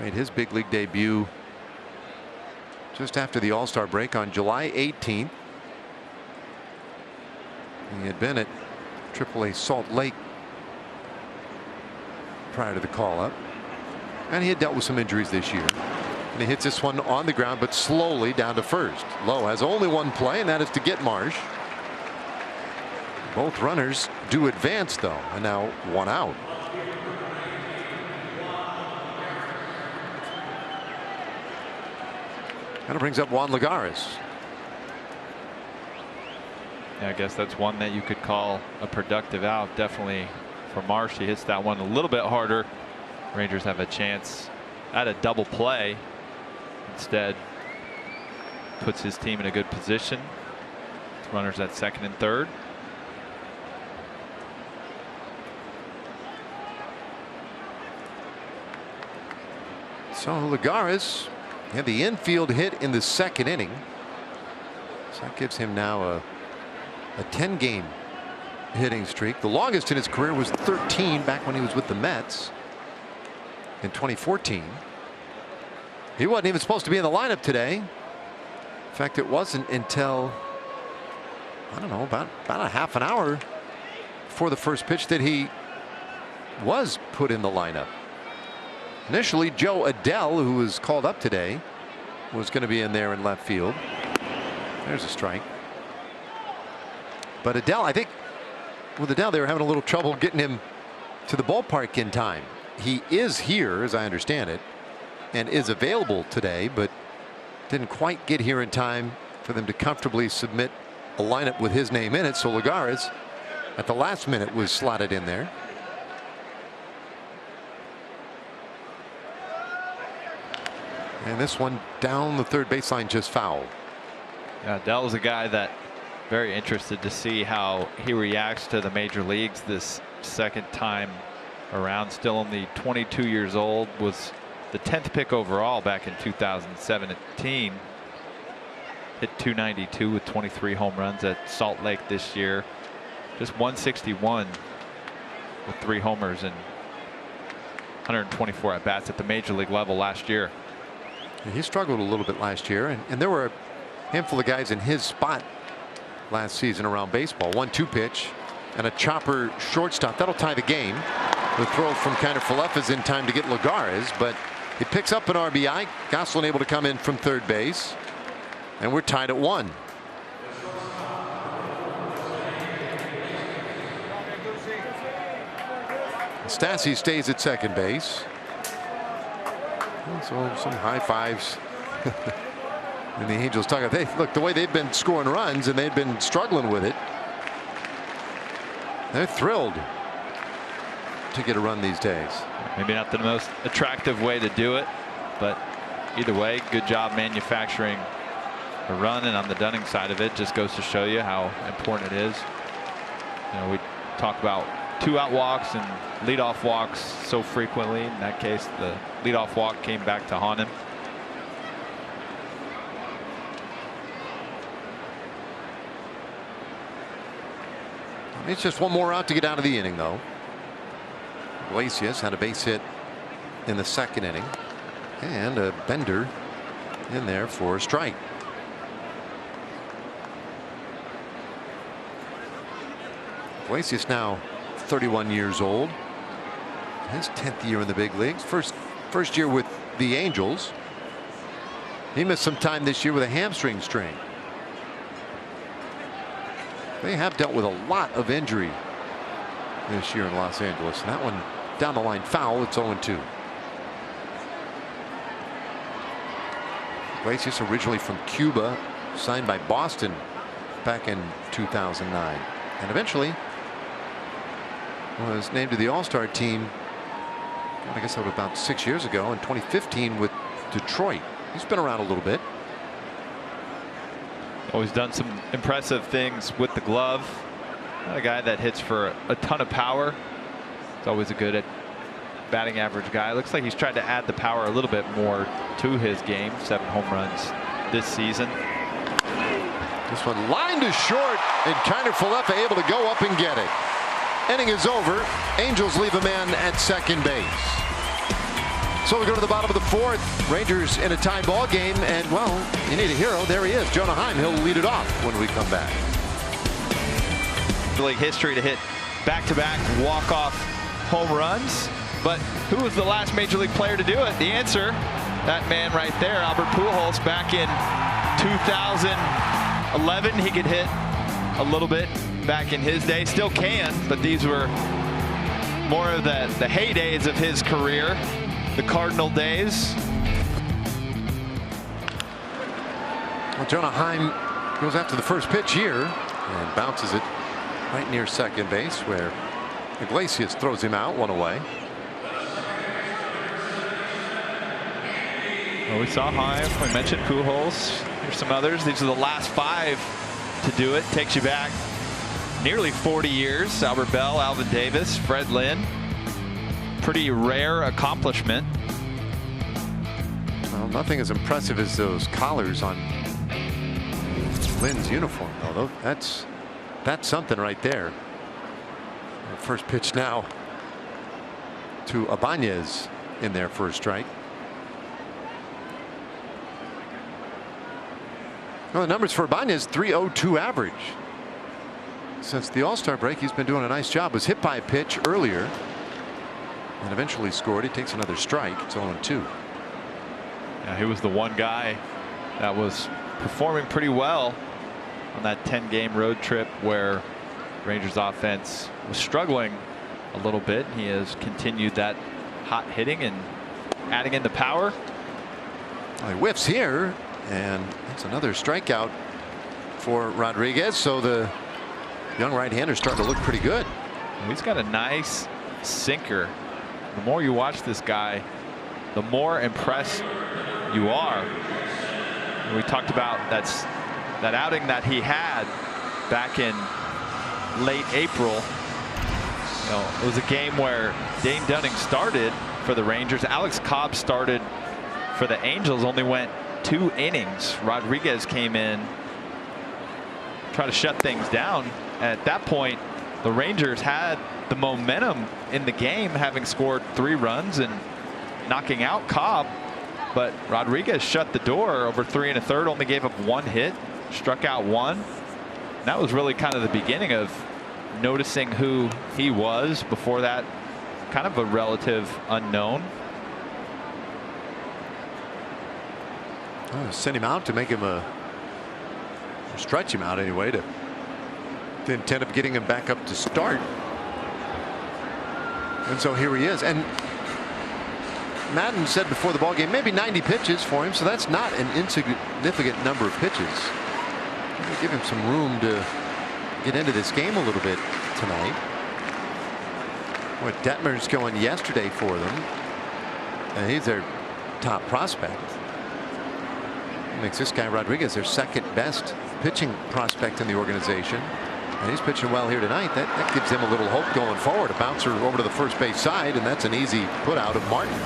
made his big league debut just after the All-Star break on July 18th. He had been at AAA Salt Lake prior to the call-up, and he had dealt with some injuries this year. And he hits this one on the ground, but slowly down to first. Lowe has only one play, and that is to get Marsh. Both runners do advance, though, and now 1 out. And it brings up Juan Lagares. Yeah, I guess that's one that you could call a productive out. Definitely for Marsh. He hits that one a little bit harder. Rangers have a chance at a double play. Instead, puts his team in a good position. Runners at second and third. So Lagares had the infield hit in the second inning. So that gives him now a 10-game hitting streak. The longest in his career was 13 back when he was with the Mets in 2014. He wasn't even supposed to be in the lineup today. In fact, it wasn't until, I don't know, about a half an hour before the first pitch that he was put in the lineup. Initially, Joe Adell, who was called up today, was going to be in there in left field. There's a strike. But Adell, I think with Adell, they were having a little trouble getting him to the ballpark in time. He is here, as I understand it, and is available today, but didn't quite get here in time for them to comfortably submit a lineup with his name in it. So Lagares, at the last minute, was slotted in there. And this one down the third baseline, just foul. Yeah, Adell was a guy that very interested to see how he reacts to the major leagues this second time around. Still only 22 years old, was the 10th pick overall back in 2017. Hit .292 with 23 home runs at Salt Lake this year. Just 161 with 3 homers and 124 at bats at the major league level last year. He struggled a little bit last year, and there were a handful of guys in his spot last season around baseball. 1-2 pitch and a chopper shortstop. That'll tie the game. The throw from Kiner-Falefa is in time to get Lagares, but he picks up an RBI. Gosselin able to come in from third base, and we're tied at 1. Stassi stays at second base. So some high fives. And the Angels talk about, hey, look, the way they've been scoring runs and they've been struggling with it. They're thrilled to get a run these days. Maybe not the most attractive way to do it, but either way, good job manufacturing a run. And on the Dunning side of it, just goes to show you how important it is. You know, we talk about 2-out walks and leadoff walks so frequently. In that case, the leadoff walk came back to haunt him. It's just one more out to get out of the inning, though. Iglesias had a base hit in the second inning, and a bender in there for a strike. Iglesias now 31 years old. His 10th year in the big leagues. First year with the Angels. He missed some time this year with a hamstring strain. They have dealt with a lot of injury this year in Los Angeles. And that one down the line foul. It's 0-2. Iglesias, originally from Cuba, signed by Boston back in 2009, and eventually was named to the All-Star team, I guess that was about 6 years ago, in 2015 with Detroit. He's been around a little bit. Always done some impressive things with the glove. Not a guy that hits for a ton of power. It's always a good batting average guy. Looks like he's tried to add the power a little bit more to his game. 7 home runs this season. This one lined to short, and Kiner-Falefa able to go up and get it. Inning is over. Angels leave a man at second base. So we go to the bottom of the 4th. Rangers in a tie ball game, and well, you need a hero. There he is, Jonah Heim. He'll lead it off when we come back. League history to hit back-to-back walk-off home runs, but who was the last major league player to do it? The answer, that man right there, Albert Pujols, back in 2011. He could hit a little bit back in his day, still can, but these were more of the heydays of his career, the Cardinal days. Well, Jonah Heim goes after the first pitch here and bounces it right near second base, where Iglesias throws him out, one away. Well, we saw Heim. We mentioned Pujols. Here's some others. These are the last 5 to do it. Takes you back nearly 40 years. Albert Bell, Alvin Davis, Fred Lynn. Pretty rare accomplishment. Well, nothing as impressive as those collars on Lynn's uniform, though. That's something right there. First pitch now to Ibanez in there for a strike. Well, the numbers for Ibanez, 3.02 average. Since the All-Star break, he's been doing a nice job. Was hit by a pitch earlier and eventually scored. He takes another strike. It's 0-2. Yeah, he was the one guy that was performing pretty well on that 10-game road trip where Rangers offense was struggling a little bit. He has continued that hot hitting and adding in the power. Well, he whiffs here, and that's another strikeout for Rodriguez. So the young right-hander starting to look pretty good. He's got a nice sinker. The more you watch this guy, the more impressed you are. We talked about that outing that he had back in late April. You know, it was a game where Dane Dunning started for the Rangers. Alex Cobb started for the Angels, only went 2 innings. Rodriguez came in, tried to shut things down. And at that point, the Rangers had the momentum in the game, having scored 3 runs and knocking out Cobb. But Rodriguez shut the door over 3 1/3, only gave up 1 hit, struck out 1. That was really kind of the beginning of noticing who he was. Before that, kind of a relative unknown. Send him out to make him stretch him out anyway, to the intent of getting him back up to start. And so here he is. And Madden said before the ball game, maybe 90 pitches for him, so that's not an insignificant number of pitches. Give him some room to get into this game a little bit tonight. What Detmer's going yesterday for them, and he's their top prospect. Makes this guy Rodriguez their second best pitching prospect in the organization, and he's pitching well here tonight. That gives them a little hope going forward. A bouncer over to the first base side, and that's an easy put out of Martin.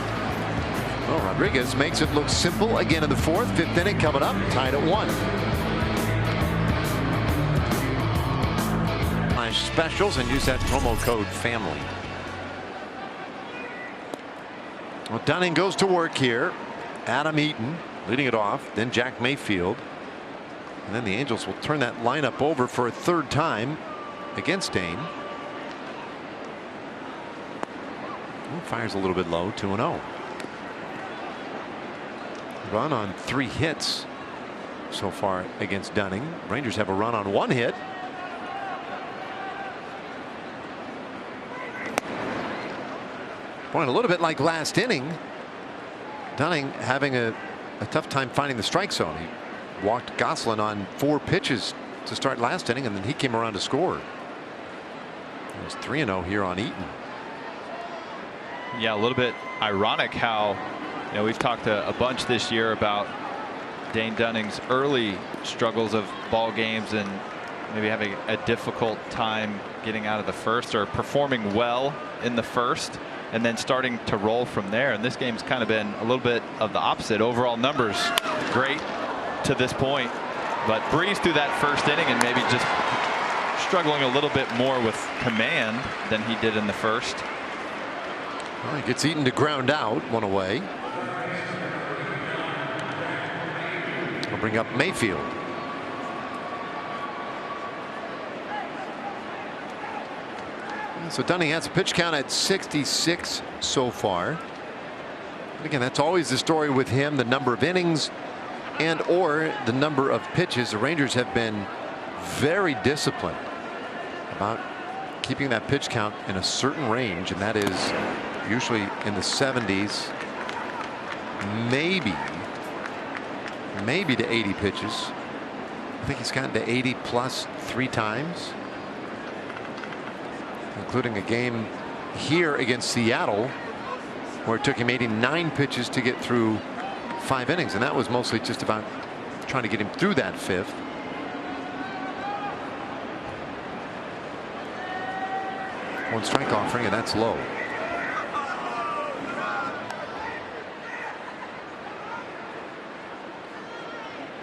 Well, Rodriguez makes it look simple again in the 4th. 5th inning coming up, tied at 1. My specials, and use that promo code FAMILY. Well, Dunning goes to work here. Adam Eaton leading it off, then Jack Mayfield, and then the Angels will turn that lineup over for a 3rd time against Dane. Fires a little bit low, 2-0. Run on 3 hits so far against Dunning. Rangers have a run on 1 hit. Boy, a little bit like last inning, Dunning having a tough time finding the strike zone. He walked Gosselin on 4 pitches to start last inning, and then he came around to score. It was 3-0 here on Eaton. Yeah, a little bit ironic how, you know, we've talked a bunch this year about Dane Dunning's early struggles of ball games and maybe having a difficult time getting out of the 1st, or performing well in the 1st and then starting to roll from there. And this game's kind of been a little bit of the opposite. Overall numbers great to this point, but breezed through that 1st inning and maybe just struggling a little bit more with command than he did in the 1st. Well, he gets Eaton to ground out, 1 away. We'll bring up Mayfield. So Dunning has a pitch count at 66 so far. And again, that's always the story with him, the number of innings and or the number of pitches. The Rangers have been very disciplined about keeping that pitch count in a certain range, and that is usually in the 70s, maybe to 80 pitches. I think he's gotten to 80 plus 3 times, including a game here against Seattle where it took him 89 pitches to get through 5 innings, and that was mostly just about trying to get him through that 5th. One strike offering, and that's low.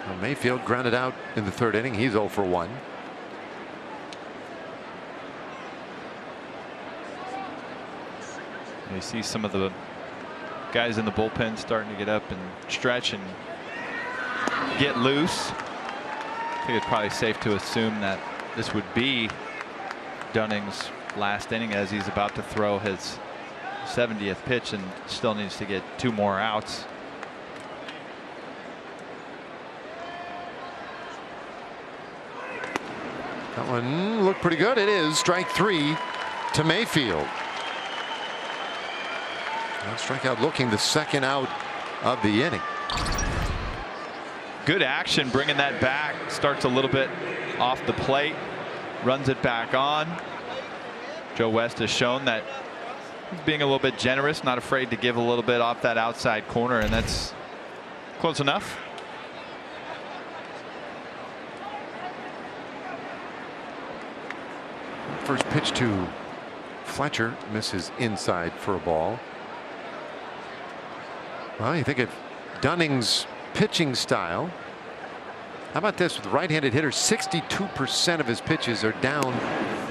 Well, Mayfield grounded out in the 3rd inning. He's 0 for 1. You see some of the guys in the bullpen starting to get up and stretch and get loose. I think it's probably safe to assume that this would be Dunning's last inning, as he's about to throw his 70th pitch and still needs to get 2 more outs. That one looked pretty good. It is strike 3 to Mayfield. Well, strikeout looking, the 2nd out of the inning. Good action bringing that back. Starts a little bit off the plate, runs it back on. Joe West has shown that he's being a little bit generous, not afraid to give a little bit off that outside corner, and that's close enough. First pitch to Fletcher misses inside for a ball. Well, you think of Dunning's pitching style. How about this with right-handed hitters? 62% of his pitches are down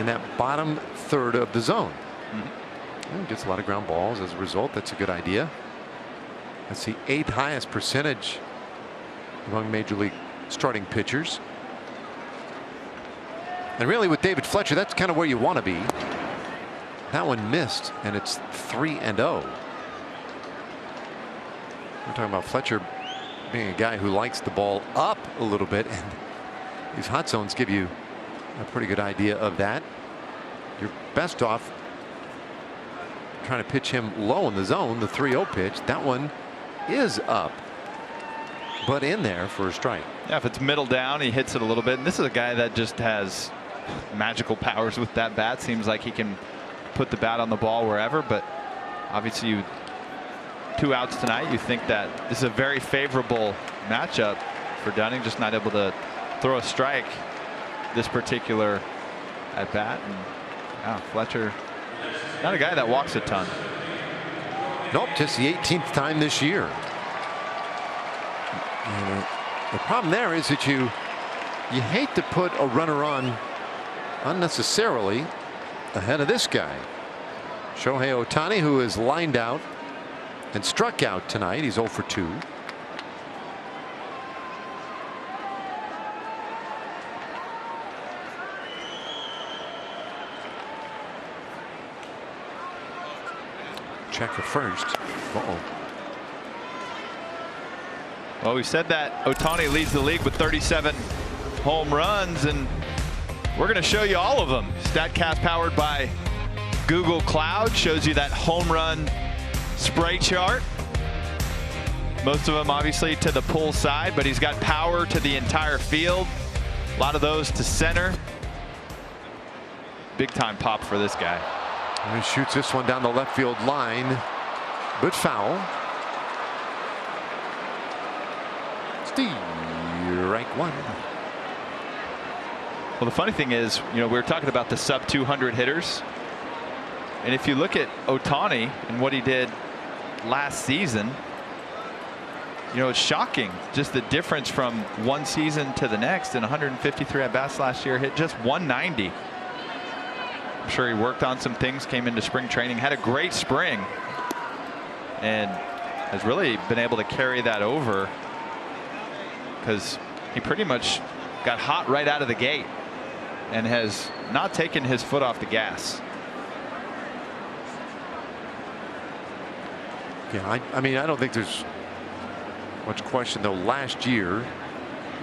in that bottom 1/3 of the zone. Gets a lot of ground balls as a result. That's a good idea. That's the 8th highest percentage among major league starting pitchers. And really with David Fletcher, that's kind of where you want to be. That one missed, and it's 3-0. We're talking about Fletcher being a guy who likes the ball up a little bit, and these hot zones give you a pretty good idea of that. You're best off trying to pitch him low in the zone. The 3-0 pitch, that one is up, but in there for a strike. Yeah, if it's middle down, he hits it a little bit. And this is a guy that just has magical powers with that bat. Seems like he can put the bat on the ball wherever, but obviously 2 outs tonight. You think that this is a very favorable matchup for Dunning, just not able to throw a strike this particular at bat. And Fletcher, not a guy that walks a ton. Nope, just the 18th time this year. And the problem there is that you hate to put a runner on unnecessarily ahead of this guy. Shohei Ohtani, who is lined out and struck out tonight. He's 0 for 2. Check the first. Uh-oh. Well, we said that Ohtani leads the league with 37 home runs, and we're going to show you all of them. StatCast powered by Google Cloud shows you that home run spray chart. Most of them obviously to the pull side, but he's got power to the entire field. A lot of those to center. Big time pop for this guy. And he shoots this one down the left field line, but foul. Strike 1. Well, the funny thing is, we were talking about the sub 200 hitters, and if you look at Ohtani and what he did last season, it's shocking just the difference from one season to the next. In 153 at bats last year, hit just 190. I'm sure he worked on some things, came into spring training, had a great spring, and has really been able to carry that over, because he pretty much got hot right out of the gate and has not taken his foot off the gas. Yeah, I mean, I don't think there's much question, though. Last year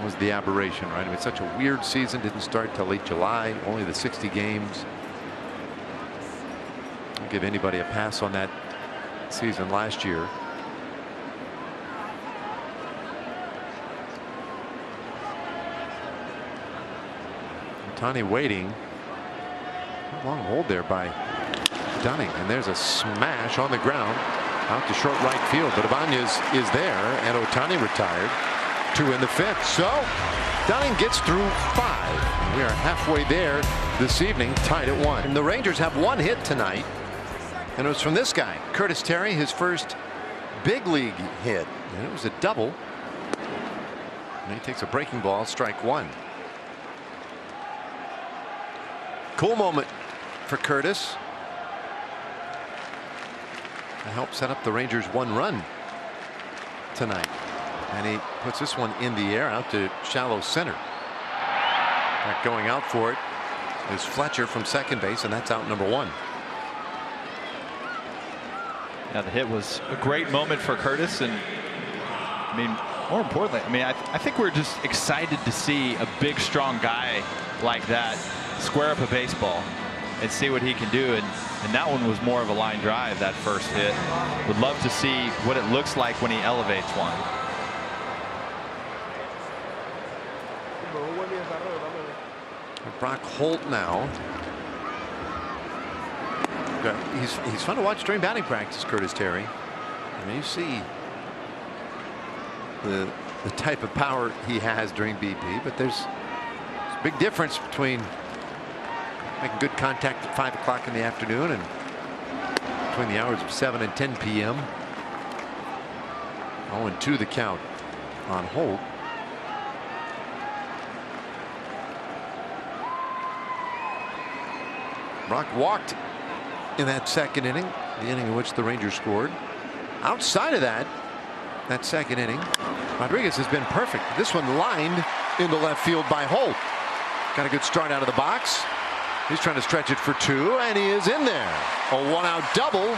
was the aberration, right? I mean, it's such a weird season. Didn't start till late July. Only the 60 games. I'll give anybody a pass on that season last year. Ohtani waiting. Long hold there by Dunning, and there's a smash on the ground. out to short right field, but Ibanez is there, and Ohtani retired. 2 in the 5th. So Dunning gets through 5. We are halfway there this evening, tied at 1. And the Rangers have 1 hit tonight, and it was from this guy, Curtis Terry, his first big league hit, and it was a double. And he takes a breaking ball, strike 1. Cool moment for Curtis to help set up the Rangers' 1 run tonight. And he puts this one in the air out to shallow center. Back going out for it is Fletcher from second base, and that's out number 1. Yeah, the hit was a great moment for Curtis, and I mean, more importantly, I mean, I think we're just excited to see a big, strong guy like that square up a baseball and see what he can do. And that one was more of a line drive, that first hit. Would love to see what it looks like when he elevates one. Brock Holt now. He's fun to watch during batting practice, Curtis Terry. I mean, you see the type of power he has during BP, but there's a big difference between making good contact at 5 o'clock in the afternoon and between the hours of 7 and 10 p.m. 0-2 the count on Holt. Brock walked in that second inning, the inning in which the Rangers scored. Outside of that second inning, Rodriguez has been perfect. This one lined into left field by Holt. Got a good start out of the box. He's trying to stretch it for 2, and he is in there. A 1-out double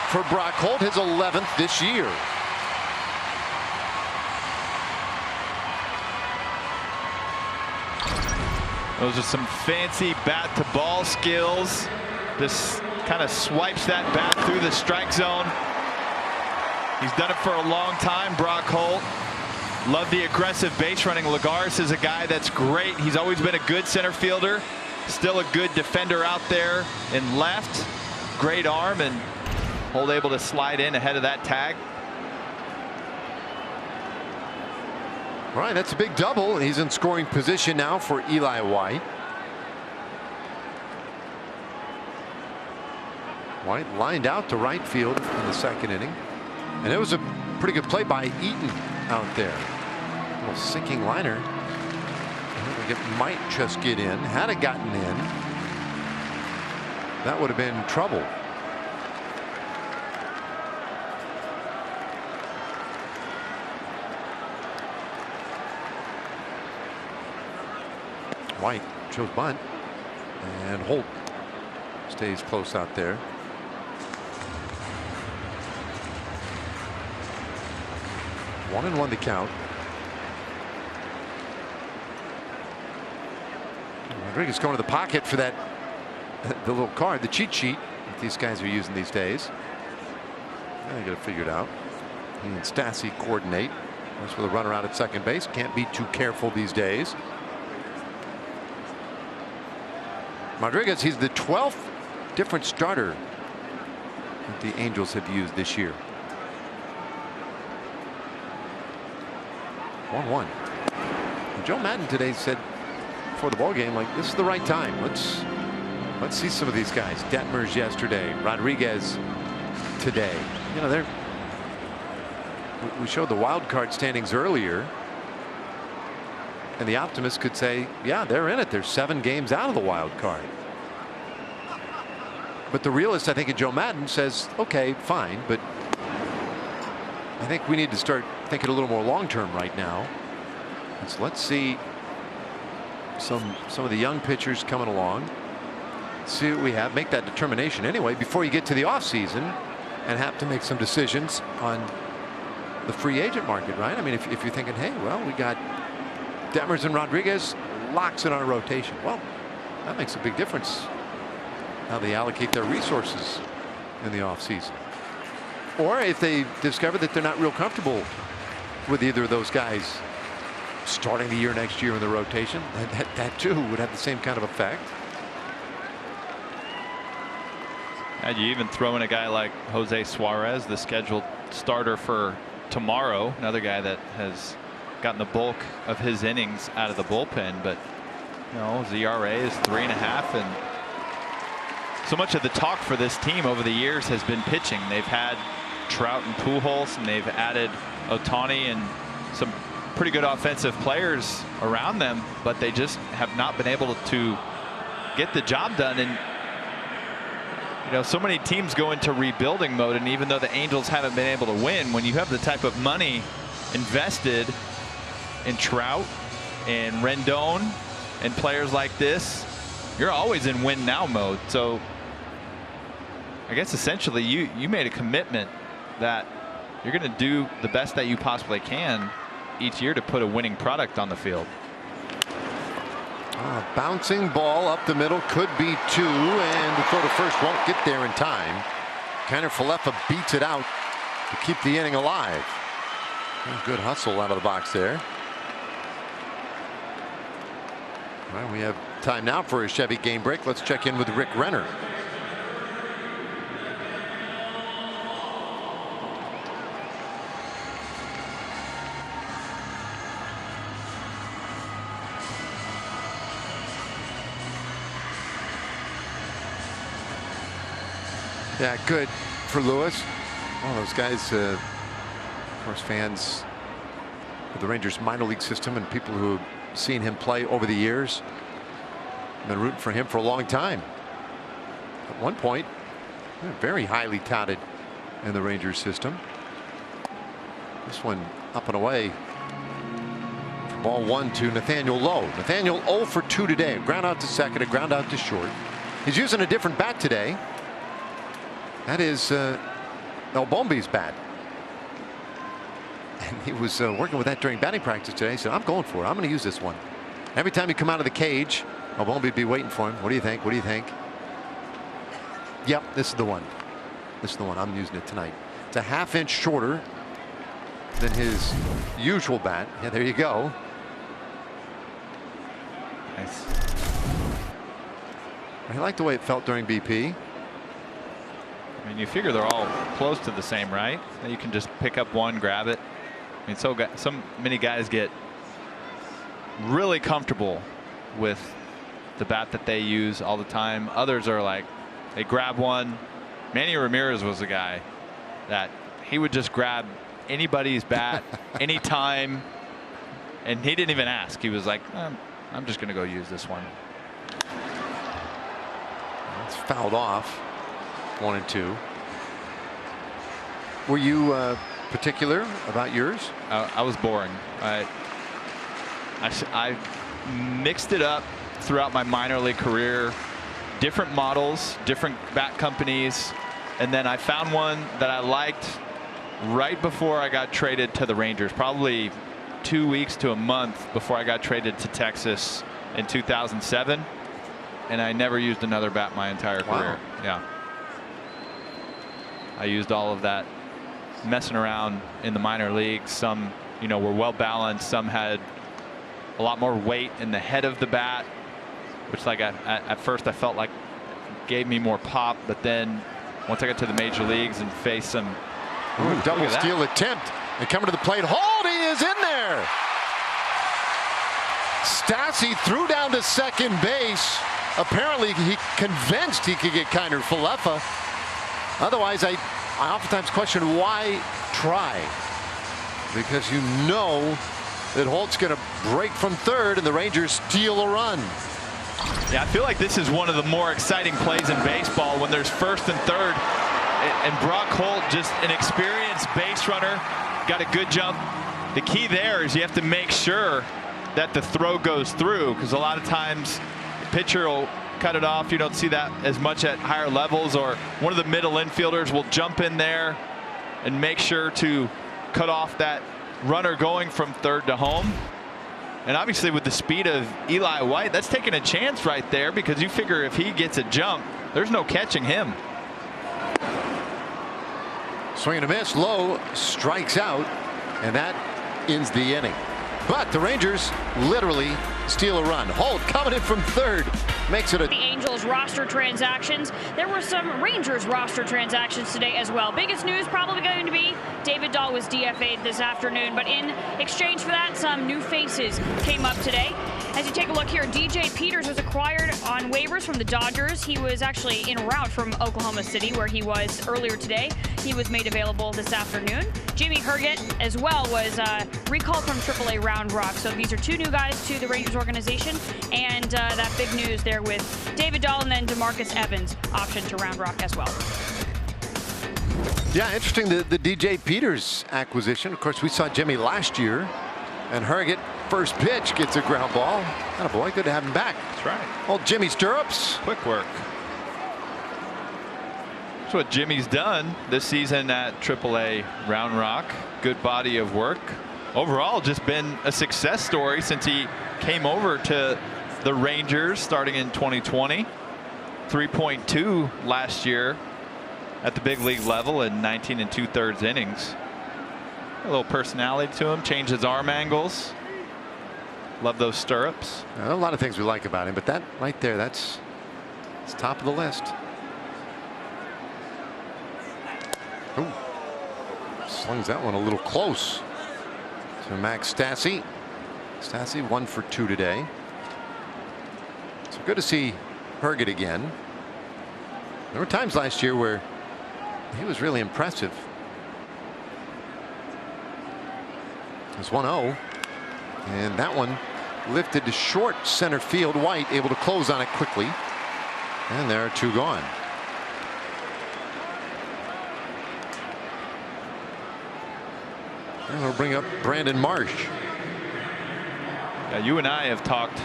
for Brock Holt, his 11th this year. Those are some fancy bat to ball skills. This kind of swipes that bat through the strike zone. He's done it for a long time, Brock Holt. Love the aggressive base running. Lagares is a guy that's great. He's always been a good center fielder. Still a good defender out there in left. Great arm, and Holt able to slide in ahead of that tag. All right, that's a big double. He's in scoring position now for Eli White. White lined out to right field in the second inning, and it was a pretty good play by Eaton out there. A little sinking liner. I think it might just get in. Had it gotten in, that would have been trouble. White chose bunt, and Holt stays close out there. One and 1 the count. Rodriguez going to the pocket for that, the little card, the cheat sheet that these guys are using these days. They got it figured out. He and Stassi coordinate. That's with a runner out at second base. Can't be too careful these days. Rodriguez, he's the 12th different starter that the Angels have used this year. 1-1. Joe Maddon today said before the ball game, like, this is the right time. Let's see some of these guys. Detmers yesterday, Rodriguez today. You know, we showed the wild card standings earlier, and the optimist could say, yeah, they're in it. They're 7 games out of the wild card. But the realist, I think, in Joe Maddon says, okay, fine, but I think we need to start thinking a little more long-term right now. And so let's see some of the young pitchers coming along. See what we have. Make that determination anyway before you get to the offseason and have to make some decisions on the free agent market, right? I mean, if you're thinking, hey, well, we got Detmers and Rodriguez locks in our rotation. Well, that makes a big difference how they allocate their resources in the offseason. Or if they discover that they're not real comfortable with either of those guys starting the year next year in the rotation, that too would have the same kind of effect. And you even throw in a guy like Jose Suarez, the scheduled starter for tomorrow, another guy that has gotten the bulk of his innings out of the bullpen, but his ERA is 3.5, and so much of the talk for this team over the years has been pitching. They've had Trout and Pujols, and they've added Ohtani and some pretty good offensive players around them, but they just have not been able to get the job done. And so many teams go into rebuilding mode, and even though the Angels haven't been able to win, when you have the type of money invested in Trout and Rendon and players like this, you're always in win now mode. So I guess essentially you made a commitment that you're going to do the best that you possibly can each year to put a winning product on the field. Bouncing ball up the middle, could be 2, and the throw to first won't get there in time. Kiner Falefa beats it out to keep the inning alive. Good hustle out of the box there. Well, we have time now for a Chevy game break. Let's check in with Rick Renner. Yeah, good for Lewis. All those guys, of course, fans of the Rangers minor league system and people who have seen him play over the years, been rooting for him for a long time. At one point, very highly touted in the Rangers system. This one up and away. Ball 1 to Nathaniel Lowe. Nathaniel 0 for 2 today. A ground out to second, a ground out to short. He's using a different bat today. That is Albombi's bat. And he was working with that during batting practice today. He said, I'm going for it. I'm going to use this one. Every time you come out of the cage, Albombi would be waiting for him. What do you think? What do you think? Yep, this is the one. This is the one. I'm using it tonight. It's a ½ inch shorter than his usual bat. Yeah, there you go. Nice. I like the way it felt during BP. I mean, you figure they're all close to the same, right? You can just pick up one, grab it. I mean, so many guys get really comfortable with the bat that they use all the time. Others are like, they grab one. Manny Ramirez was the guy that he would just grab anybody's bat anytime, and he didn't even ask. He was like, I'm just going to go use this one. It's fouled off. 1 and 2. Were you particular about yours? I was boring. I mixed it up throughout my minor league career, different models, different bat companies, and then I found one that I liked right before I got traded to the Rangers, probably 2 weeks to a month before I got traded to Texas in 2007, and I never used another bat my entire career. Yeah. I used all of that messing around in the minor leagues. Some, were well balanced. Some had a lot more weight in the head of the bat, which, like, at first I felt like gave me more pop. But then once I got to the major leagues and faced some double steal attempt, and coming to the plate, Holdy is in there. Stassi threw down to second base. Apparently he convinced he could get Kiner Falefa. Otherwise, I oftentimes question why try, because you know that Holt's going to break from third and the Rangers steal a run. Yeah, I feel like this is one of the more exciting plays in baseball when there's first and third, and Brock Holt, just an experienced base runner, got a good jump. The key there is you have to make sure that the throw goes through, because a lot of times the pitcher will cut it off. You don't see that as much at higher levels, or one of the middle infielders will jump in there and make sure to cut off that runner going from third to home. And obviously with the speed of Eli White, that's taking a chance right there, because you figure if he gets a jump, there's no catching him. Swing and a miss. Lowe strikes out, and that ends the inning. But the Rangers literally steal a run. Holt coming in from third. Makes it a... The Angels roster transactions. There were some Rangers roster transactions today as well. Biggest news probably going to be David Dahl was DFA'd this afternoon, but in exchange for that, some new faces came up today. As you take a look here, DJ Peters was acquired on waivers from the Dodgers. He was actually en route from Oklahoma City, where he was earlier today. He was made available this afternoon. Jimmy Herget as well was recalled from AAA Round Rock. So these are two new guys to the Rangers organization, and that big news there with David Dahl and then DeMarcus Evans option to Round Rock as well. Yeah, interesting, the DJ Peters acquisition. Of course, we saw Jimmy last year, and Herget, first pitch, gets a ground ball. Attaboy, good to have him back. That's right. Old Jimmy Stirrups. Quick work. That's what Jimmy's done this season at AAA Round Rock. Good body of work. Overall, just been a success story since he came over to the Rangers starting in 2020. 3.2 last year at the big league level in 19 2/3 innings. A little personality to him, changed his arm angles. Love those stirrups. A lot of things we like about him, but that right there, that's top of the list. Ooh. Slings that one a little close to Max Stassi. Stassi 1 for 2 today. So good to see Herget again. There were times last year where he was really impressive. It's 1-0, and that one lifted to short center field. White able to close on it quickly, and there are 2 gone. And we'll bring up Brandon Marsh. You and I have talked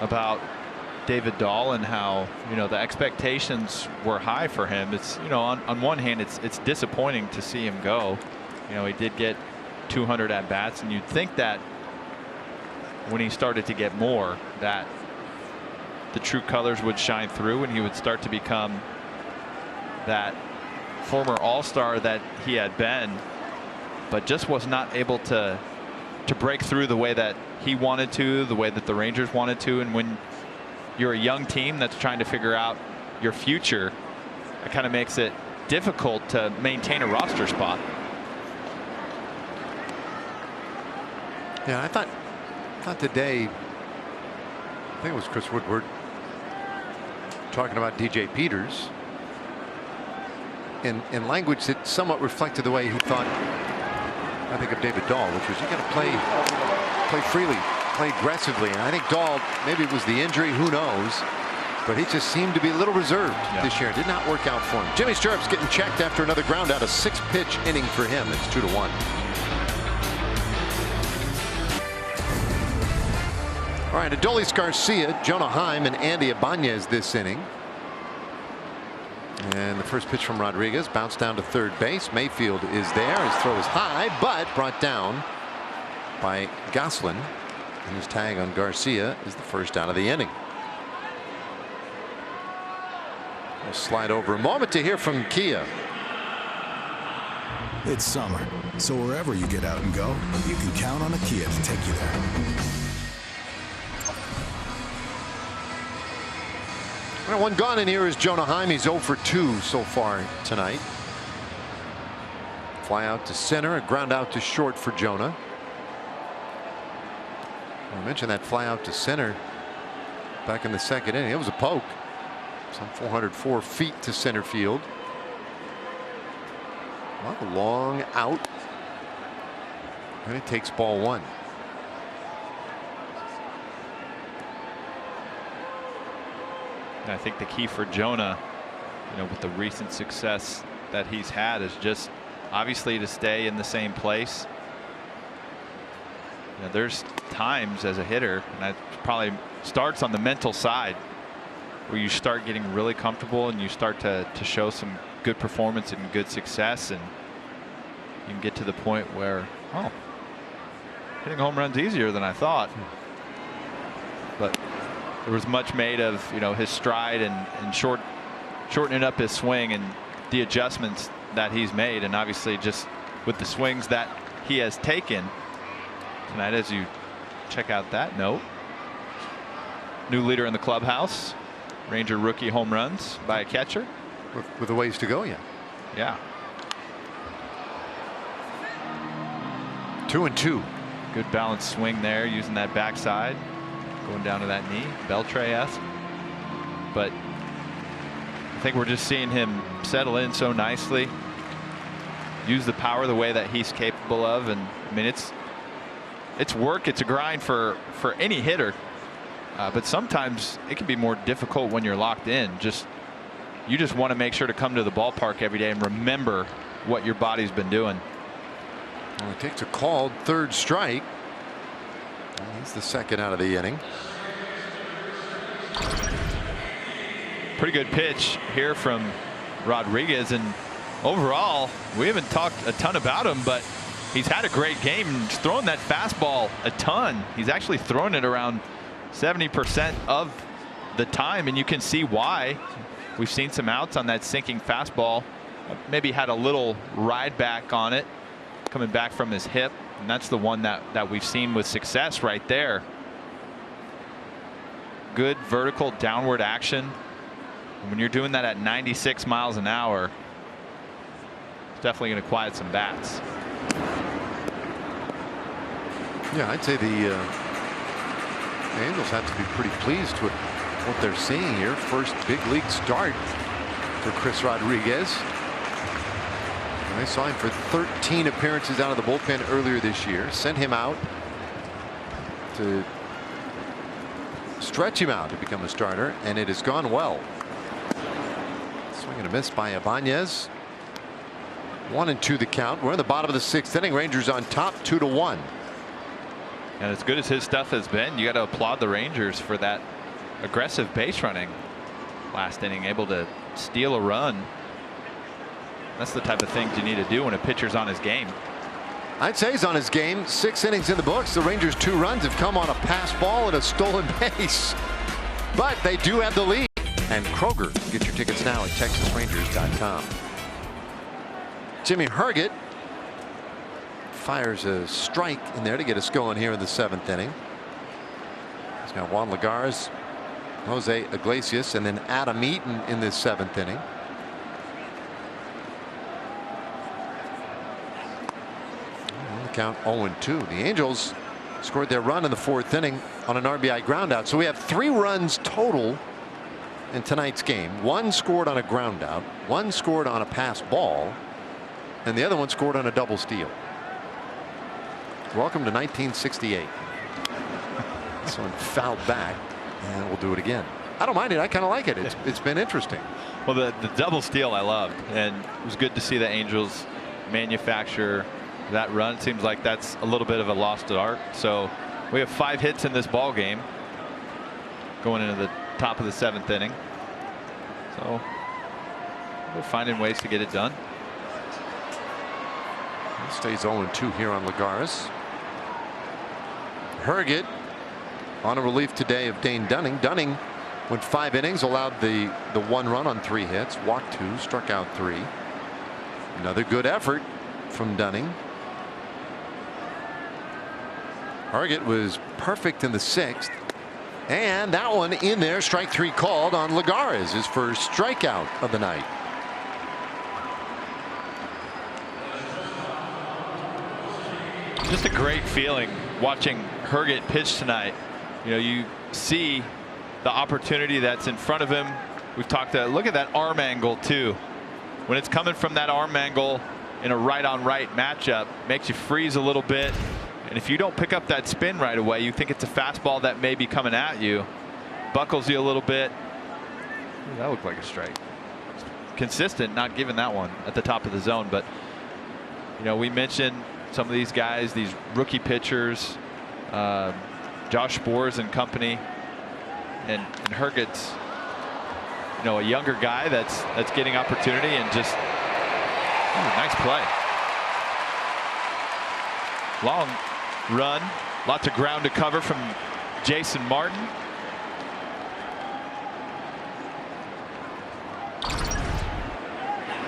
about David Dahl and how, you know, the expectations were high for him. It's, you know, on one hand, it's disappointing to see him go. You know, he did get 200 at bats, and you'd think that when he started to get more, that the true colors would shine through and he would start to become that former all-star that he had been, but just was not able to break through the way that he wanted to, the way that the Rangers wanted to. And when you're a young team that's trying to figure out your future, it kind of makes it difficult to maintain a roster spot. Yeah, I thought today, I think it was Chris Woodward talking about DJ Peters in language that somewhat reflected the way he thought, I think, of David Dahl, which was you got to play freely, play aggressively. And I think Dahl, maybe it was the injury, who knows, but he just seemed to be a little reserved this year. It did not work out for him. Jimmy Stirrups getting checked after another ground out, a 6-pitch inning for him. It's 2-1. All right, Adolis Garcia, Jonah Heim, and Andy Ibanez this inning. And the first pitch from Rodriguez bounced down to third base. Mayfield is there. His throw is high, but brought down by Goslin. And his tag on Garcia is the first out of the inning. We'll slide over a moment to hear from Kia. It's summer, so wherever you get out and go, you can count on a Kia to take you there. One gone in here is Jonah Heim. He's 0 for 2 so far tonight. Fly out to center, a ground out to short for Jonah. I mentioned that fly out to center back in the second inning. It was a poke. Some 404 feet to center field. Well, a long out. And it takes ball 1. I think the key for Jonah, you know, with the recent success that he's had, is just obviously to stay in the same place. You know, there's times as a hitter, and that probably starts on the mental side, where you start getting really comfortable and you start to show some good performance and good success, and you can get to the point where, oh, hitting home runs easier than I thought. But there was much made of, you know, his stride and shortening up his swing and the adjustments that he's made, and obviously just with the swings that he has taken tonight. As you check out that note, new leader in the clubhouse. Ranger rookie home runs by a catcher. With a ways to go, yeah. Yeah. 2-2. Good balanced swing there, using that backside, going down to that knee, Beltre-esque. But I think we're just seeing him settle in so nicely, use the power the way that he's capable of, and I mean it's work, it's a grind for any hitter, but sometimes it can be more difficult when you're locked in. You just want to make sure to come to the ballpark every day and remember what your body's been doing. Well, he takes a called third strike. He's the second out of the inning. Pretty good pitch here from Rodriguez, and overall we haven't talked a ton about him, but he's had a great game. He's throwing that fastball a ton. He's actually throwing it around 70% of the time, and you can see why. We've seen some outs on that sinking fastball. Maybe had a little ride back on it coming back from his hip, and that's the one that we've seen with success right there. Good vertical downward action. And when you're doing that at 96 miles an hour, it's definitely going to quiet some bats. Yeah, I'd say the Angels have to be pretty pleased with what they're seeing here. First big league start for Chris Rodriguez. I saw him for 13 appearances out of the bullpen earlier this year. Sent him out to stretch him out to become a starter, and it has gone well. Swing and a miss by Ibanez. 1-2 the count. We're in the bottom of the sixth inning. Rangers on top 2-1. And as good as his stuff has been, you got to applaud the Rangers for that aggressive base running last inning, able to steal a run. That's the type of things you need to do when a pitcher's on his game. I'd say he's on his game. 6 innings in the books. The Rangers' 2 runs have come on a pass ball and a stolen base. But they do have the lead. And Kroger. Get your tickets now at TexasRangers.com. Jimmy Herget fires a strike in there to get us going here in the 7th inning. He's got Juan Lagares, Jose Iglesias, and then Adam Eaton in this 7th inning. Count 0-2. The Angels scored their run in the 4th inning on an RBI groundout. So we have 3 runs total in tonight's game. 1 scored on a groundout, 1 scored on a pass ball, and the other one scored on a double steal. Welcome to 1968. This one fouled back, and we'll do it again. I don't mind it. I kind of like it. It's been interesting. Well, the double steal I loved, and it was good to see the Angels manufacture that run. It seems like that's a little bit of a lost art. So we have 5 hits in this ball game going into the top of the 7th inning. So we're finding ways to get it done. He stays 0-2 here on Lagares. Herget on a relief today of Dane Dunning. Dunning went 5 innings, allowed the 1 run on 3 hits, walked 2, struck out 3. Another good effort from Dunning. Herget was perfect in the 6th, and that one in there. Strike 3 called on Lagares, his first strikeout of the night. Just a great feeling watching Herget pitch tonight. You know, you see the opportunity that's in front of him. We've talked look at that arm angle too. When it's coming from that arm angle in a right-on-right matchup, makes you freeze a little bit. And if you don't pick up that spin right away, you think it's a fastball that may be coming at you. Buckles you a little bit. Ooh, that looked like a strike. Consistent, not giving that one at the top of the zone. But, you know, we mentioned some of these guys, these rookie pitchers, Josh Sborz and company. And Herget's, you know, a younger guy that's getting opportunity and just nice play. Long run, lots of ground to cover from Jason Martin.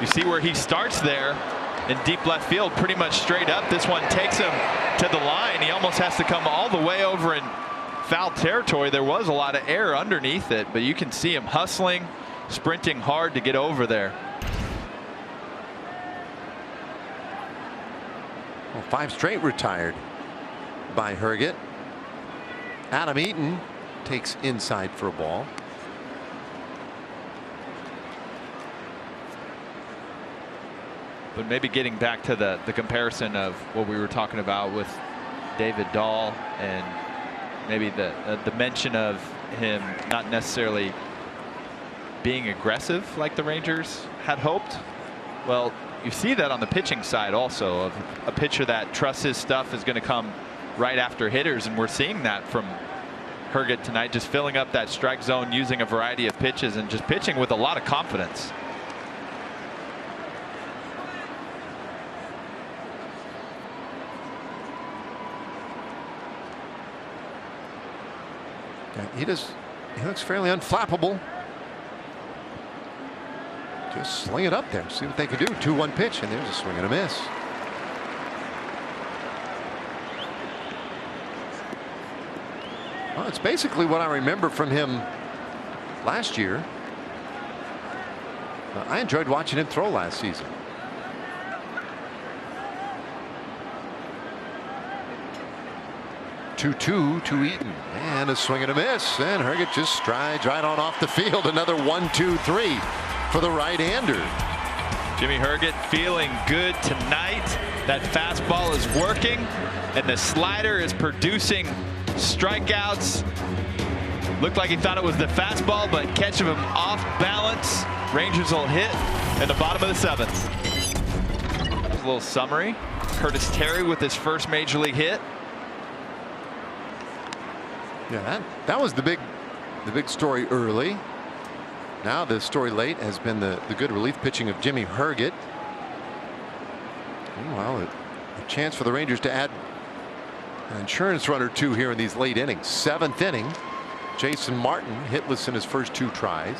You see where he starts there in deep left field, pretty much straight up. This one takes him to the line. He almost has to come all the way over and foul territory. There was a lot of air underneath it, but you can see him hustling, sprinting hard to get over there. Well, 5 straight retired by Herget. Adam Eaton takes inside for a ball. But maybe getting back to the comparison of what we were talking about with David Dahl, and maybe the mention of him not necessarily being aggressive like the Rangers had hoped. Well, you see that on the pitching side also, of a pitcher that trusts his stuff is going to come right after hitters, and we're seeing that from Herget tonight, just filling up that strike zone, using a variety of pitches, and just pitching with a lot of confidence. He looks fairly unflappable. Just sling it up there, see what they can do. 2-1 pitch, and there's a swing and a miss. Well, it's basically what I remember from him last year. I enjoyed watching him throw last season. Two to Eaton, and a swing and a miss, and Herget just strides right on off the field. Another 1-2-3 for the right-hander. Jimmy Herget feeling good tonight. That fastball is working, and the slider is producing strikeouts. Looked like he thought it was the fastball, but catching him off balance. Rangers will hit in the bottom of the 7th. A little summary. Curtis Terry with his first major league hit. Yeah, that was the big story early. Now the story late has been the good relief pitching of Jimmy Herget. Meanwhile, a chance for the Rangers to add an insurance run or two here in these late innings. 7th inning, Jason Martin hitless in his first 2 tries.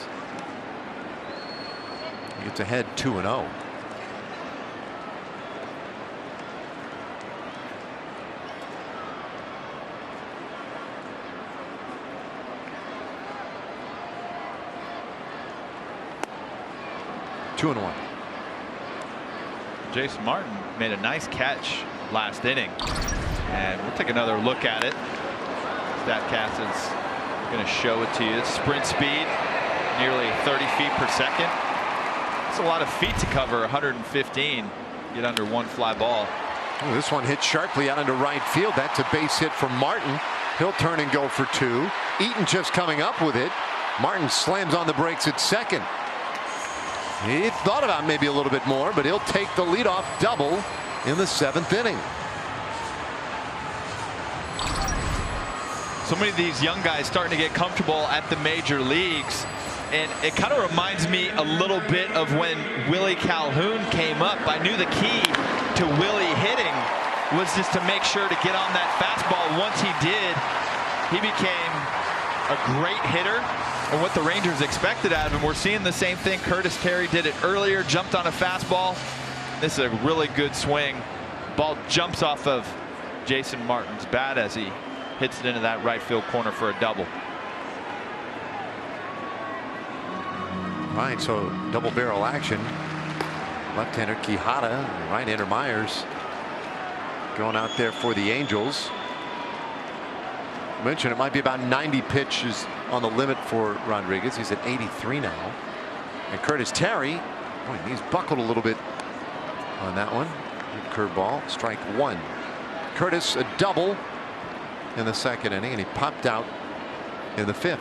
He gets ahead 2-0. Jason Martin made a nice catch last inning, and we'll take another look at it. Statcast is going to show it to you. Sprint speed nearly 30 feet per second. It's a lot of feet to cover. 115, get under 1 fly ball. Oh, this one hit sharply out into right field. That's a base hit from Martin. He'll turn and go for 2. Eaton just coming up with it. Martin slams on the brakes at second. He thought about maybe a little bit more, but he'll take the leadoff double in the 7th inning. So many of these young guys starting to get comfortable at the major leagues, and it kind of reminds me a little bit of when Willie Calhoun came up. I knew the key to Willie hitting was just to make sure to get on that fastball. Once he did, he became a great hitter, and what the Rangers expected out of him. We're seeing the same thing. Curtis Terry did it earlier, jumped on a fastball. This is a really good swing. Ball jumps off of Jason Martin's bat as he hits it into that right field corner for a double. Right, so double barrel action. Left-hander Quijada and right-hander Myers going out there for the Angels. I mentioned it might be about 90 pitches on the limit for Rodriguez. He's at 83 now. And Curtis Terry, boy, he's buckled a little bit on that one. Curveball, strike 1. Curtis a double in the 2nd inning, and he popped out in the 5th.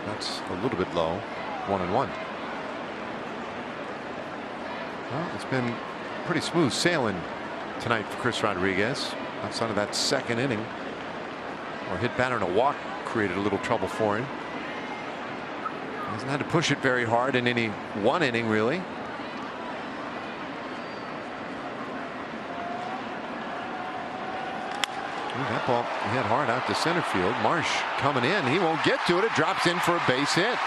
That's a little bit low. 1-1. Well, it's been pretty smooth sailing tonight for Chris Rodriguez. Outside of that 2nd inning, or hit batter and a walk created a little trouble for him. He hasn't had to push it very hard in any one inning, really. Ooh, that ball hit hard out to center field. Marsh coming in. He won't get to it. It drops in for a base hit.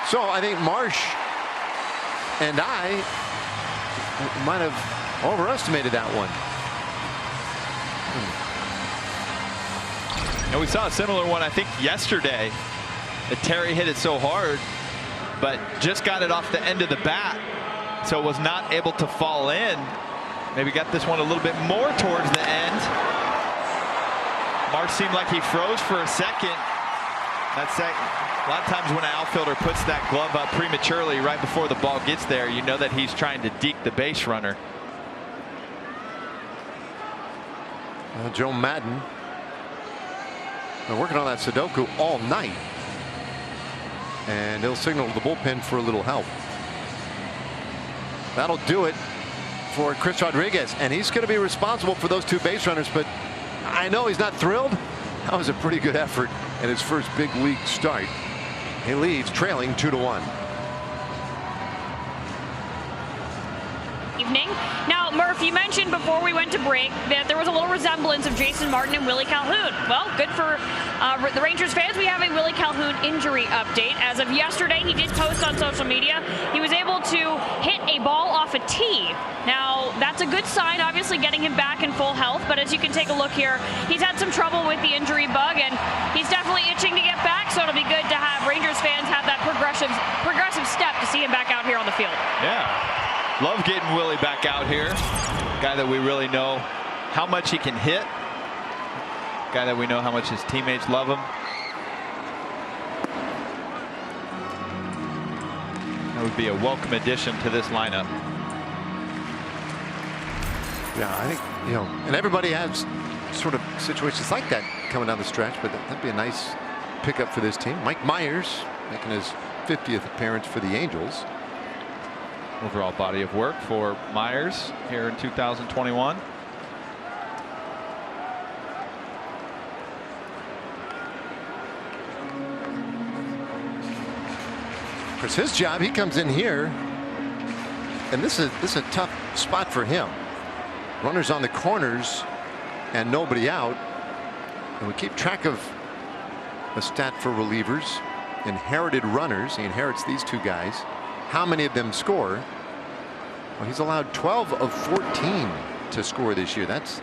So I think Marsh and I might have overestimated that one. And we saw a similar one, I think, yesterday. That Terry hit it so hard, but just got it off the end of the bat, so was not able to fall in. Maybe got this one a little bit more towards the end. Marsh seemed like he froze for a second. A lot of times when an outfielder puts that glove up prematurely right before the ball gets there, you know that he's trying to deke the base runner. Joe Madden been working on that Sudoku all night, and he'll signal to the bullpen for a little help. That'll do it for Chris Rodriguez, and he's going to be responsible for those 2 base runners, but I know he's not thrilled. That was a pretty good effort in his first big league start. He leads trailing 2-1. Evening. Now, Murph, you mentioned before we went to break that there was a little resemblance of Jason Martin and Willie Calhoun. Well, good for the Rangers fans. We have a Willie Calhoun injury update. As of yesterday, he did post on social media. He was able to hit a ball off a tee. Now, that's a good sign, obviously getting him back in full health. But as you can take a look here, he's had some trouble with the injury bug, and he's definitely itching to get back. So it'll be good to have Rangers fans have that progressive step to see him back out here on the field. Yeah. Love getting Willie back out here. Guy that we really know how much he can hit. Guy that we know how much his teammates love him. That would be a welcome addition to this lineup. Yeah, I think, and everybody has sort of situations like that coming down the stretch, but that'd be a nice pickup for this team. Mike Myers making his 50th appearance for the Angels. Overall body of work for Myers here in 2021. Of course, his job, he comes in here, and this is a tough spot for him. Runners on the corners and nobody out, and we keep track of a stat for relievers. Inherited runners. He inherits these 2 guys. How many of them score? Well, he's allowed 12 of 14 to score this year. That's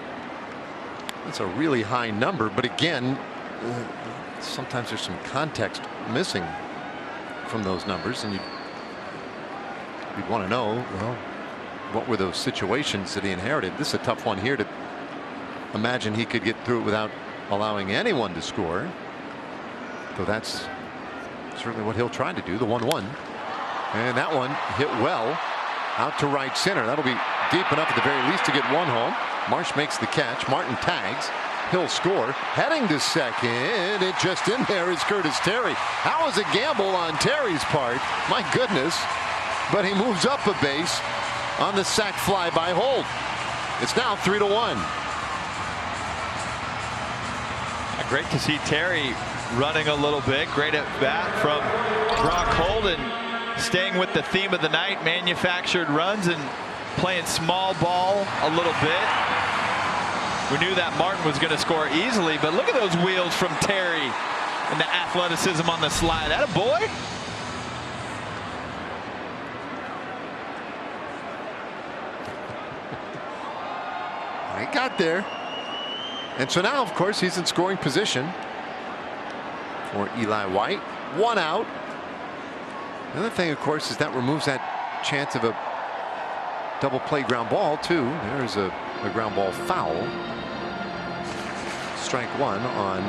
a really high number. But again, sometimes there's some context missing from those numbers, and you'd want to know, well, what were those situations that he inherited? This is a tough one here to imagine he could get through it without allowing anyone to score. So that's certainly what he'll try to do. The 1-1. And that one hit well out to right center. That'll be deep enough at the very least to get 1 home. Marsh makes the catch. Martin tags. He'll score. Heading to second. It just in there is Curtis Terry. That was a gamble on Terry's part. My goodness. But he moves up a base on the sac fly by Holt. It's now 3-1. Great to see Terry running a little bit. Great at bat from Brock Holt, and staying with the theme of the night, manufactured runs and playing small ball a little bit. We knew that Martin was going to score easily, but look at those wheels from Terry and the athleticism on the slide. Atta boy. He got there. And so now, of course, he's in scoring position for Eli White. 1 out. The other thing, of course, is that removes that chance of a double play ground ball, too. There's a ground ball foul. Strike 1 on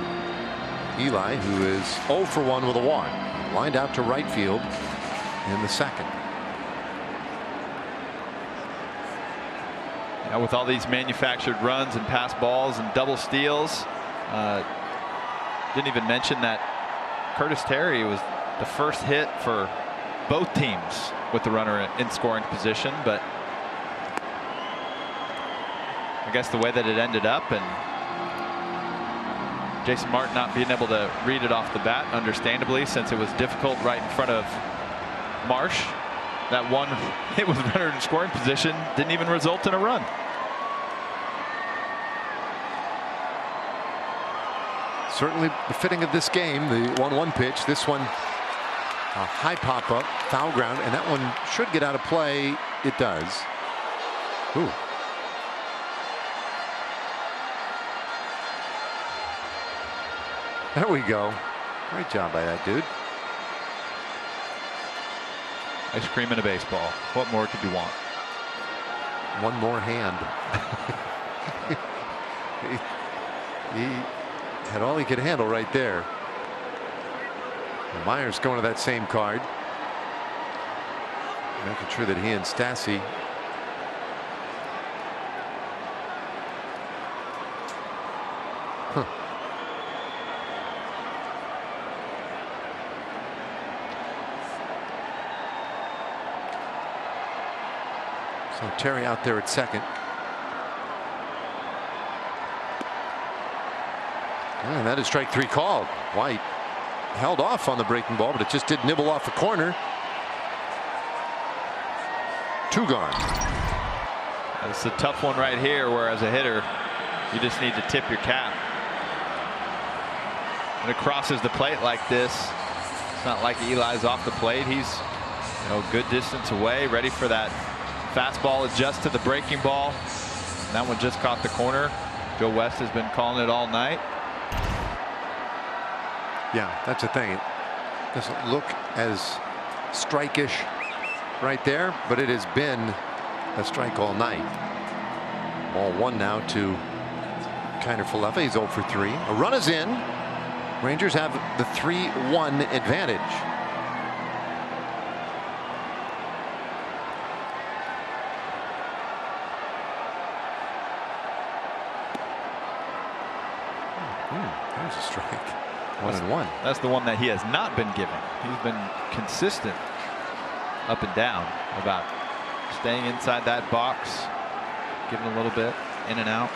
Eli, who is 0 for 1 with a walk. Lined out to right field in the second. Now, with all these manufactured runs and pass balls and double steals, didn't even mention that Curtis Terry was the first hit for both teams with the runner in scoring position, but I guess the way that it ended up, and Jason Martin not being able to read it off the bat, understandably, since it was difficult right in front of Marsh. That one hit with runner in scoring position didn't even result in a run. Certainly befitting of this game, the 1-1 pitch. This one A high pop up, foul ground, and that one should get out of play. It does. Ooh. There we go. Great job by that dude. Ice cream and a baseball. What more could you want? One more hand. he had all he could handle right there. And Myers going to that same card, making sure that he and Stassi So Terry out there at second. And that is strike 3 called. White held off on the breaking ball, but it just did nibble off a corner. 2 gone. It's a tough one right here, where as a hitter, you just need to tip your cap. When it crosses the plate like this, it's not like Eli's off the plate. He's good distance away, ready for that fastball adjust to the breaking ball. And that one just caught the corner. Joe West has been calling it all night. Yeah, that's the thing. It doesn't look as strike-ish right there, but it has been a strike all night. Ball 1 now to Kiner-Falefa. He's 0 for 3. A run is in. Rangers have the 3-1 advantage. There's a strike. 1-1. That's the one that he has not been given. He's been consistent up and down about staying inside that box, giving a little bit in and out.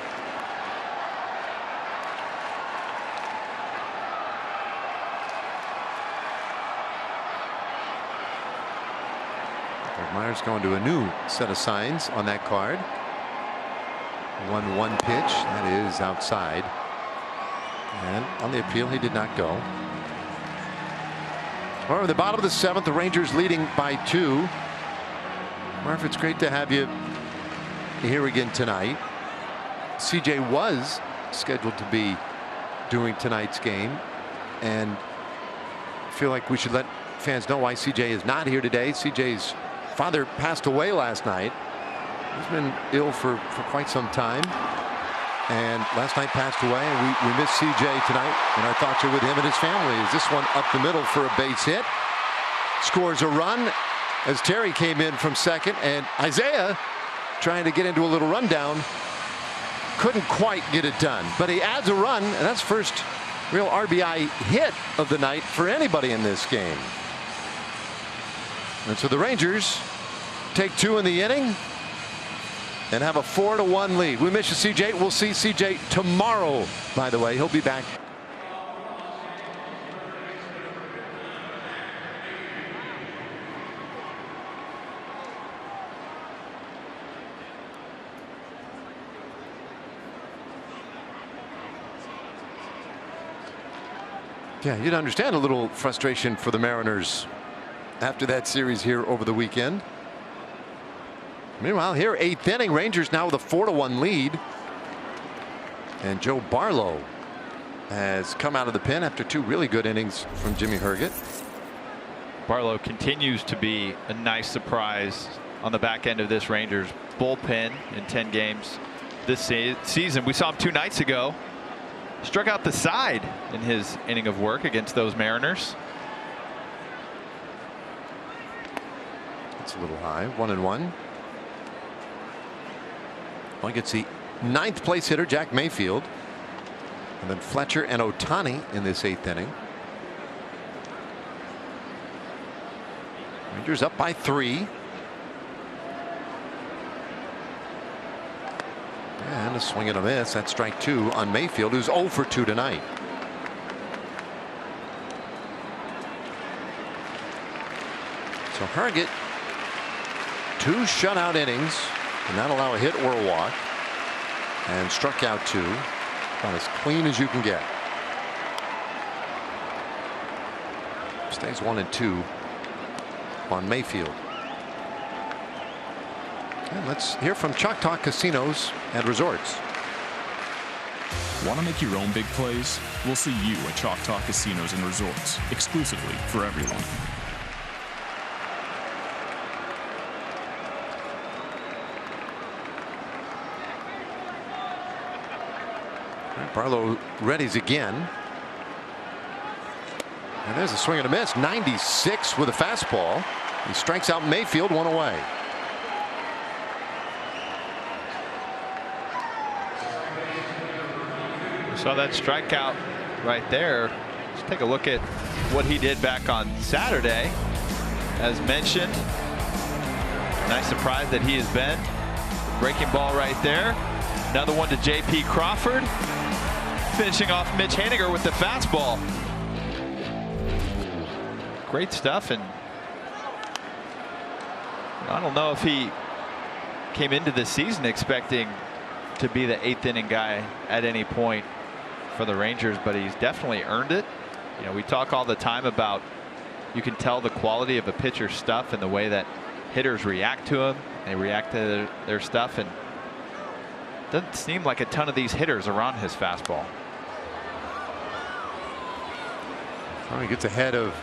Myers going to a new set of signs on that card. 1-1 pitch. That is outside. And on the appeal, he did not go. All right, the bottom of the 7th, the Rangers leading by 2. Murph, it's great to have you here again tonight. CJ was scheduled to be doing tonight's game, and I feel like we should let fans know why CJ is not here today. CJ's father passed away last night. He's been ill for quite some time, and last night passed away, and we miss CJ tonight, and our thoughts are with him and his family. Is this one up the middle for a base hit? Scores a run as Terry came in from second, and Isaiah trying to get into a little rundown. Couldn't quite get it done, but he adds a run, and that's first real RBI hit of the night for anybody in this game. And so the Rangers take 2 in the inning and have a 4-1 lead. We miss you, CJ. We'll see CJ tomorrow, by the way. He'll be back. Yeah, you'd understand a little frustration for the Mariners after that series here over the weekend. Meanwhile, here 8th inning, Rangers now with a 4-1 lead, and Joe Barlow has come out of the pen after 2 really good innings from Jimmy Herget. Barlow continues to be a nice surprise on the back end of this Rangers bullpen in 10 games this season. We saw him 2 nights ago. Struck out the side in his inning of work against those Mariners. It's a little high. 1-1. Well, gets the 9th place hitter, Jack Mayfield, and then Fletcher and Ohtani in this 8th inning. Rangers up by 3. And a swing and a miss. That's strike 2 on Mayfield, who's 0 for 2 tonight. So Herget, 2 shutout innings, and not allow a hit or a walk, and struck out 2. About as clean as you can get. Stays 1-2 on Mayfield. And let's hear from Choctaw Casinos and Resorts. Want to make your own big plays? We'll see you at Choctaw Casinos and Resorts, exclusively for everyone. Barlow readies again. And there's a swing and a miss. 96 with a fastball. He strikes out Mayfield, one away. We saw that strikeout right there. Let's take a look at what he did back on Saturday. As mentioned, nice surprise that he has been. Breaking ball right there. Another one to J.P. Crawford. Finishing off Mitch Haniger with the fastball. Great stuff, and I don't know if he came into the season expecting to be the 8th inning guy at any point for the Rangers, but he's definitely earned it. You know, we talk all the time about you can tell the quality of a pitcher's stuff and the way that hitters react to him. They react to their stuff, and it doesn't seem like a ton of these hitters are on his fastball. Oh, he gets ahead of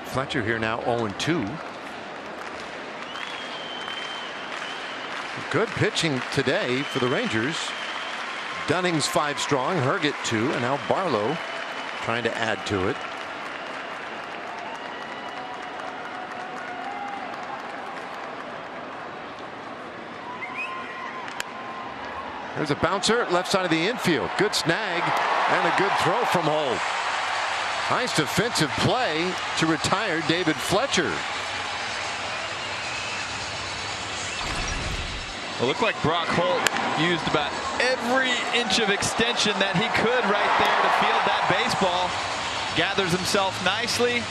Fletcher here now, 0-2. Good pitching today for the Rangers. Dunning's 5 strong, Herget 2, and now Barlow trying to add to it. There's a bouncer left side of the infield. Good snag and a good throw from Holt. Nice defensive play to retire David Fletcher. It looked like Brock Holt used about every inch of extension that he could right there to field that baseball. Gathers himself nicely.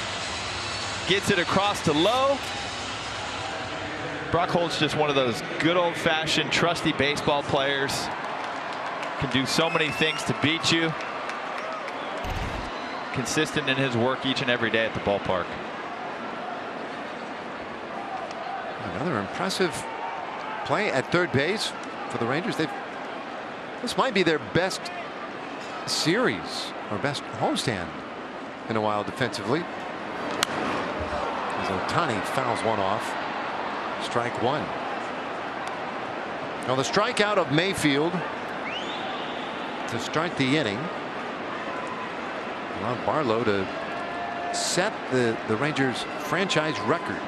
Gets it across to low. Brock Holt's just one of those good old-fashioned trusty baseball players. Can do so many things to beat you. Consistent in his work each and every day at the ballpark. Another impressive play at third base for the Rangers. This might be their best series or best homestand in a while defensively. As Ohtani fouls one off. Strike one. Now the strikeout of Mayfield to start the inning allowed Barlow to set the Rangers franchise record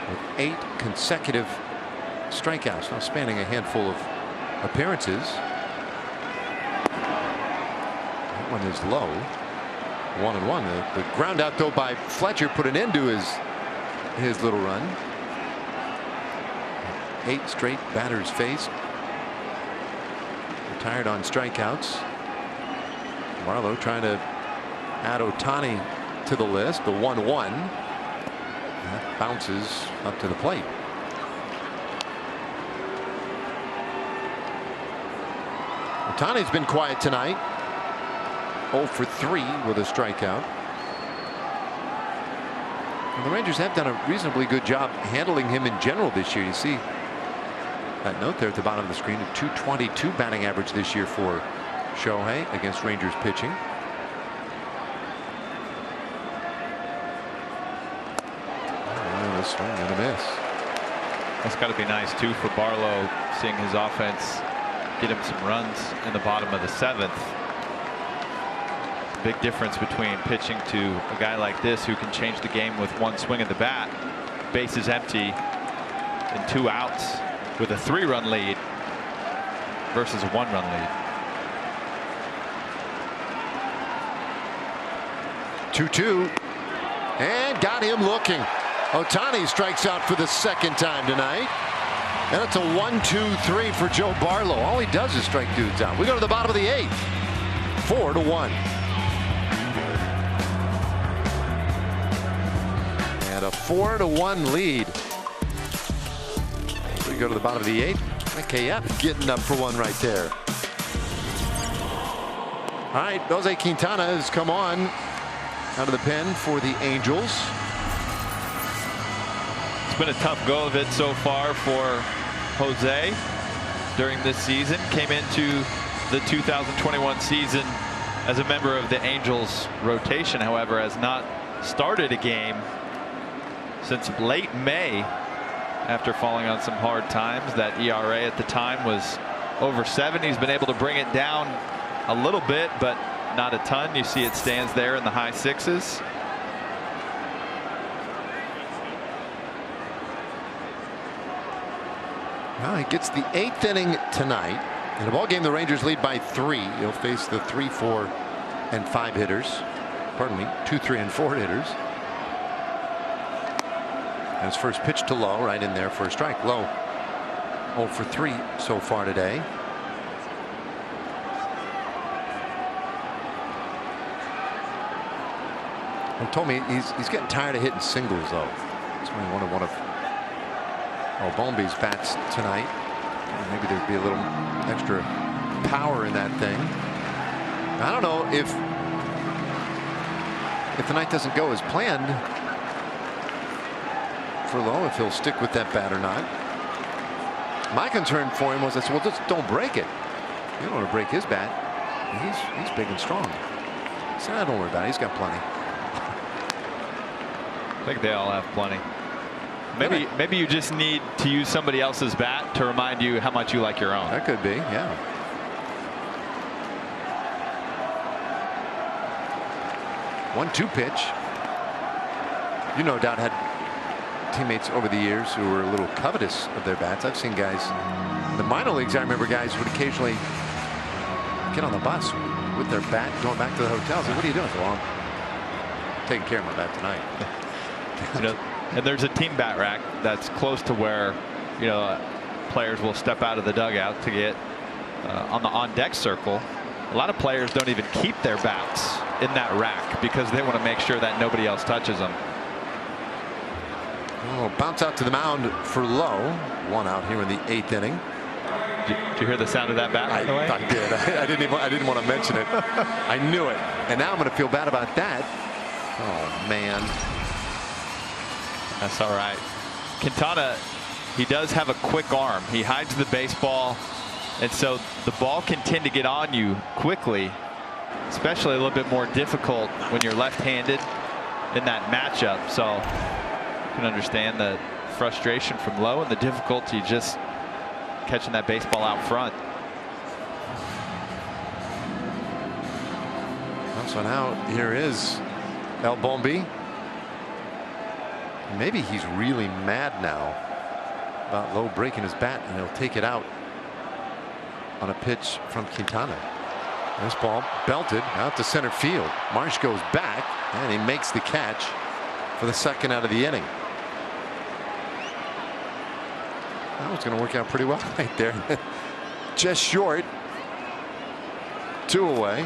with 8 consecutive strikeouts, now spanning a handful of appearances. That one is low. 1-1. The ground out though by Fletcher put an end to his little run. 8 straight batters faced. Retired on strikeouts. Barlow trying to add Ohtani to the list. The 1-1. That bounces up to the plate. Ohtani's been quiet tonight. 0 for 3 with a strikeout. And the Rangers have done a reasonably good job handling him in general this year. You see that note there at the bottom of the screen, a .222 batting average this year for Shohei against Rangers pitching. A swing and a miss. That's got to be nice too for Barlow, seeing his offense get him some runs in the bottom of the 7th. Big difference between pitching to a guy like this who can change the game with one swing of the bat, bases empty and 2 outs with a 3-run lead versus a 1-run lead. 2-2 and got him looking. Ohtani strikes out for the 2nd time tonight. And it's a 1-2-3 for Joe Barlow. All he does is strike dudes out. We go to the bottom of the 8th. 4-1. And a 4-1 lead. We go to the bottom of the 8th. KF getting up for one right there. All right, Jose Quintana has come on out of the pen for the Angels. been a tough go of it so far for Jose during this season. Came into the 2021 season as a member of the Angels rotation, however, has not started a game since late May after falling on some hard times. That ERA at the time was over 7. He's been able to bring it down a little bit, but not a ton. You see it stands there in the high 6s. Well, he gets the 8th inning tonight. In a ball game, the Rangers lead by 3. He'll face the 3, 4, and 5 hitters. Pardon me, 2, 3, and 4 hitters. And his first pitch to Lowe, right in there for a strike. Lowe 0 for 3 so far today. He told me he's getting tired of hitting singles, though. That's why he wanted one of Bombi's bats tonight. Maybe there'd be a little extra power in that thing. I don't know if the night doesn't go as planned for Lowe, if he'll stick with that bat or not. My concern for him was, I said, well, just don't break it. You don't want to break his bat. He's big and strong. I said, don't worry about it. He's got plenty. I think they all have plenty. Maybe you just need to use somebody else's bat to remind you how much you like your own. That could be, yeah. 1-2 pitch. You no doubt had teammates over the years who were a little covetous of their bats. I've seen guys in the minor leagues. I remember guys would occasionally get on the bus with their bat going back to the hotel. So what are you doing? Well, I'm taking care of my bat tonight. You know, and there's a team bat rack that's close to where, you know, players will step out of the dugout to get on the on-deck circle. A lot of players don't even keep their bats in that rack because they want to make sure that nobody else touches them. Oh, bounce out to the mound for Lowe. 1 out here in the 8th inning. Did you hear the sound of that bat, by the way? I did. I didn't want to mention it. I knew it. And now I'm going to feel bad about that. Oh, man. That's all right. Quintana, he does have a quick arm. He hides the baseball, and so the ball can tend to get on you quickly, especially a little bit more difficult when you're left-handed in that matchup. So you can understand the frustration from Lowe and the difficulty just catching that baseball out front. So now here is El Bombi. Maybe he's really mad now about Lowe breaking his bat, and he'll take it out on a pitch from Quintana. This ball belted out to center field. Marsh goes back, and he makes the catch for the 2nd out of the inning. That was going to work out pretty well right there. Just short. 2 away.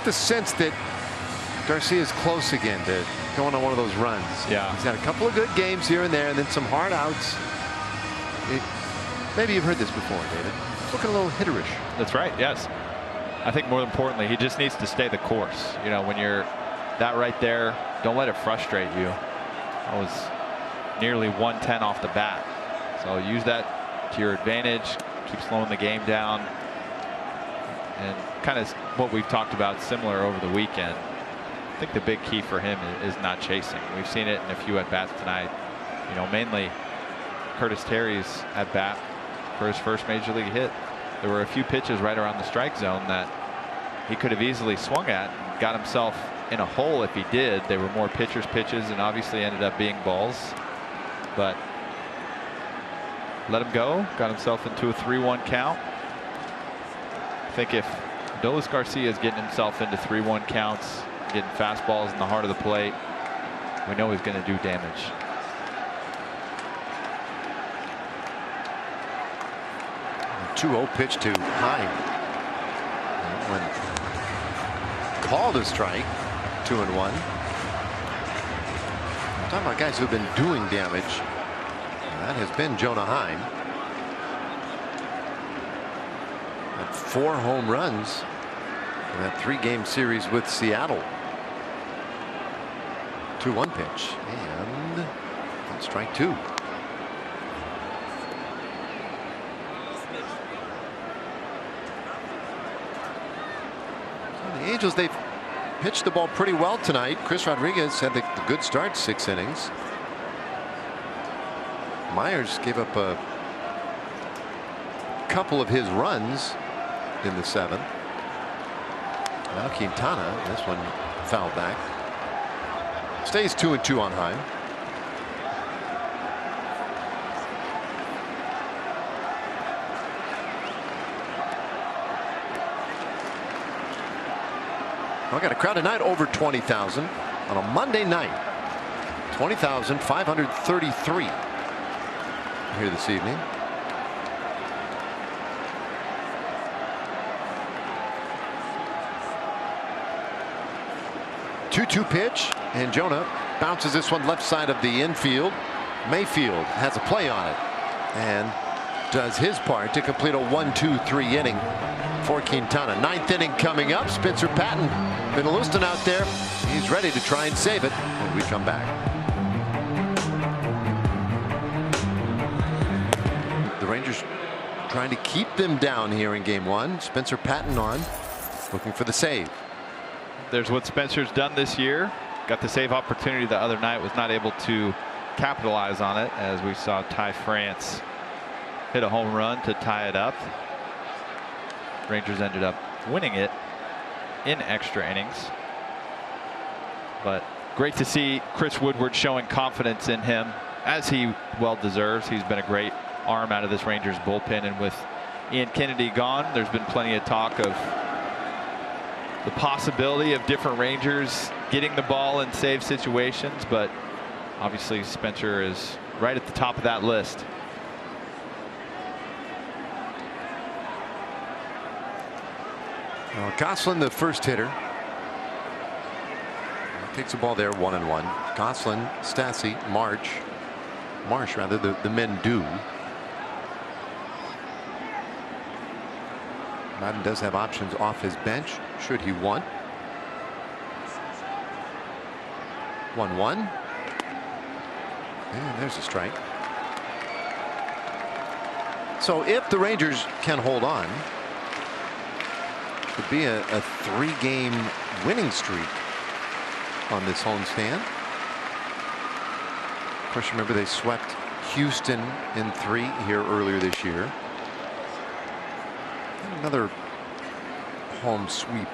The sense that Garcia's close again to going on one of those runs. Yeah, he's had a couple of good games here and there, and then some hard outs. Maybe you've heard this before, David. It's looking a little hitterish. That's right. Yes, I think more importantly, he just needs to stay the course. You know, when you're that right there, don't let it frustrate you. I was nearly 110 off the bat, so use that to your advantage. Keep slowing the game down. And kind of what we've talked about similar over the weekend. I think the big key for him is not chasing. We've seen it in a few at bats tonight. You know, mainly Curtis Terry's at bat for his first major league hit. There were a few pitches right around the strike zone that he could have easily swung at and got himself in a hole if he did. They were more pitcher's pitches and obviously ended up being balls. But let him go. Got himself into a 3-1 count. I think if Adolis Garcia is getting himself into 3-1 counts, getting fastballs in the heart of the plate, we know he's going to do damage. A 2-0 pitch to Hine. When called a strike, 2-1. Talking about guys who've been doing damage. That has been Jonah Heim. 4 home runs in that 3-game series with Seattle. 2-1 pitch and strike 2. So the Angels, they've pitched the ball pretty well tonight. Chris Rodriguez had the good start, 6 innings. Myers gave up a couple of his runs in the 7th. Now Quintana, this one fouled back. Stays 2-2 on Heim. I got a crowd tonight over 20,000 on a Monday night. 20,533 here this evening. Two pitch, and Jonah bounces this one left side of the infield. Mayfield has a play on it and does his part to complete a 1-2-3 inning for Quintana. 9th inning coming up. Spencer Patton been Lewiston out there. He's ready to try and save it when we come back. The Rangers trying to keep them down here in game 1. Spencer Patton on, looking for the save. There's what Spencer's done this year. Got the save opportunity the other night, was not able to capitalize on it, as we saw Ty France hit a home run to tie it up. Rangers ended up winning it in extra innings. But great to see Chris Woodward showing confidence in him, as he well deserves. He's been a great arm out of this Rangers bullpen, and with Ian Kennedy gone, there's been plenty of talk of the possibility of different Rangers getting the ball in save situations, but obviously Spencer is right at the top of that list. Gosselin, the first hitter, takes the ball there, 1-1. Gosselin, Stassi, Marsh rather, the men do. Madden does have options off his bench should he want. 1-1. And there's a strike. So if the Rangers can hold on, it would be a 3-game winning streak on this homestand. Of course, remember they swept Houston in 3 here earlier this year. Another home sweep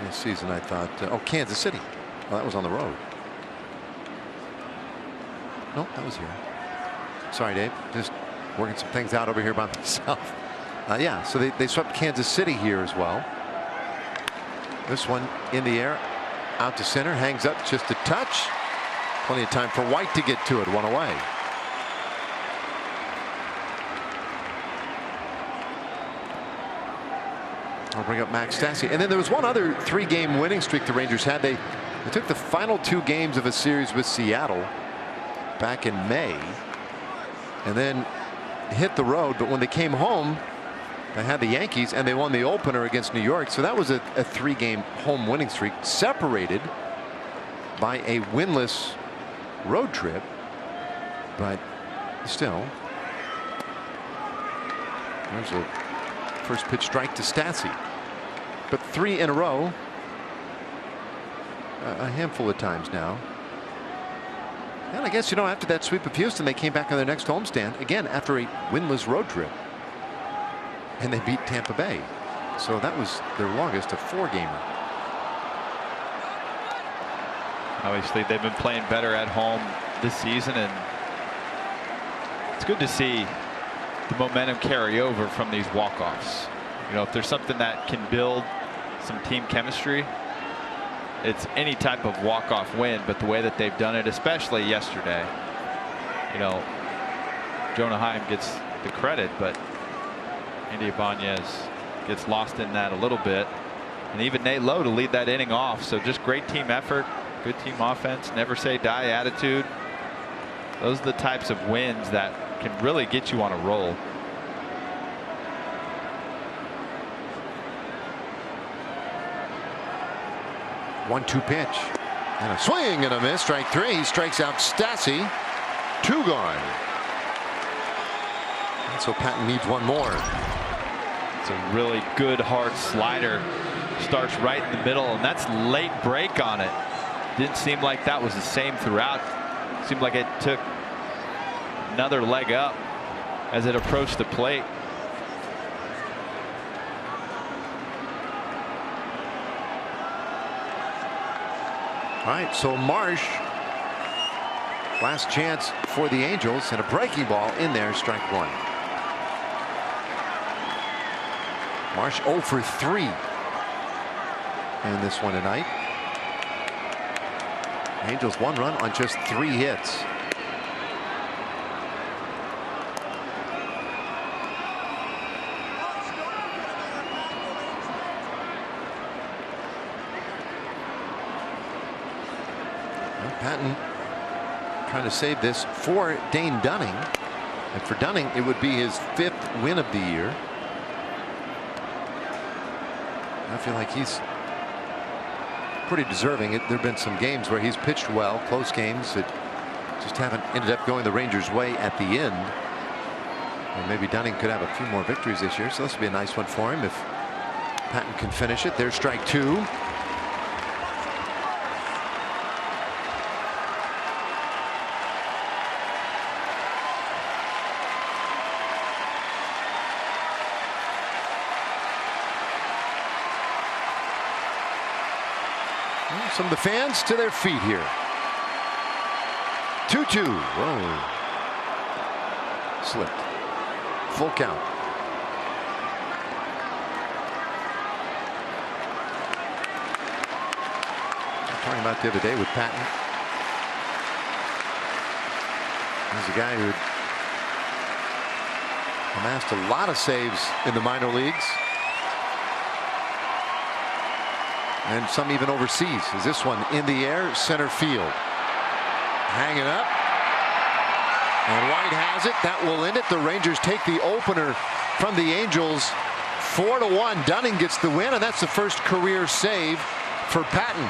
this season, I thought. Oh, Kansas City. Well, that was on the road. No, that was here. Sorry, Dave. Just working some things out over here by myself. Yeah, so they swept Kansas City here as well. This one in the air, out to center, hangs up just a touch. Plenty of time for White to get to it. 1 away. I'll bring up Max Stassi. And then there was one other 3-game winning streak the Rangers had. They took the final 2 games of a series with Seattle back in May and then hit the road. But when they came home, they had the Yankees and they won the opener against New York. So that was a 3-game home winning streak, separated by a winless road trip. But still, there's a first pitch strike to Stassi. But 3 in a row, a handful of times now. And I guess, after that sweep of Houston, they came back on their next homestand again after a winless road trip, and they beat Tampa Bay. So that was their longest, a 4-gamer. Obviously, they've been playing better at home this season, and it's good to see the momentum carry over from these walk-offs. If there's something that can build some team chemistry, it's any type of walk-off win. But the way that they've done it, especially yesterday, Jonah Heim gets the credit, but Andy Ibanez gets lost in that a little bit, and even Nate Lowe to lead that inning off. So just great team effort, good team offense, never say die attitude. Those are the types of wins that can really get you on a roll. 1-2 pitch. And a swing and a miss. Strike 3. He strikes out Stassi. 2 gone. And so Patton needs 1 more. It's a really good hard slider. Starts right in the middle, and that's late break on it. Didn't seem like that was the same throughout. Seemed like it took another leg up as it approached the plate. All right, so Marsh, last chance for the Angels, and a breaking ball in there, strike 1. Marsh 0 for 3 in this one tonight. Angels 1 run on just 3 hits. Patton trying to save this for Dane Dunning, and for Dunning it would be his 5th win of the year. I feel like he's pretty deserving. There have been some games where he's pitched well, close games that just haven't ended up going the Rangers' way at the end. And maybe Dunning could have a few more victories this year, so this would be a nice one for him if Patton can finish it. There's strike 2. Some of the fans to their feet here. 2-2. Whoa. Slipped. Full count. I'm talking about the other day with Patton. He's a guy who amassed a lot of saves in the minor leagues. And some even overseas. Is this one in the air, center field, hanging up, and White has it. That will end it. The Rangers take the opener from the Angels 4-1. Dunning gets the win, and that's the first career save for Patton.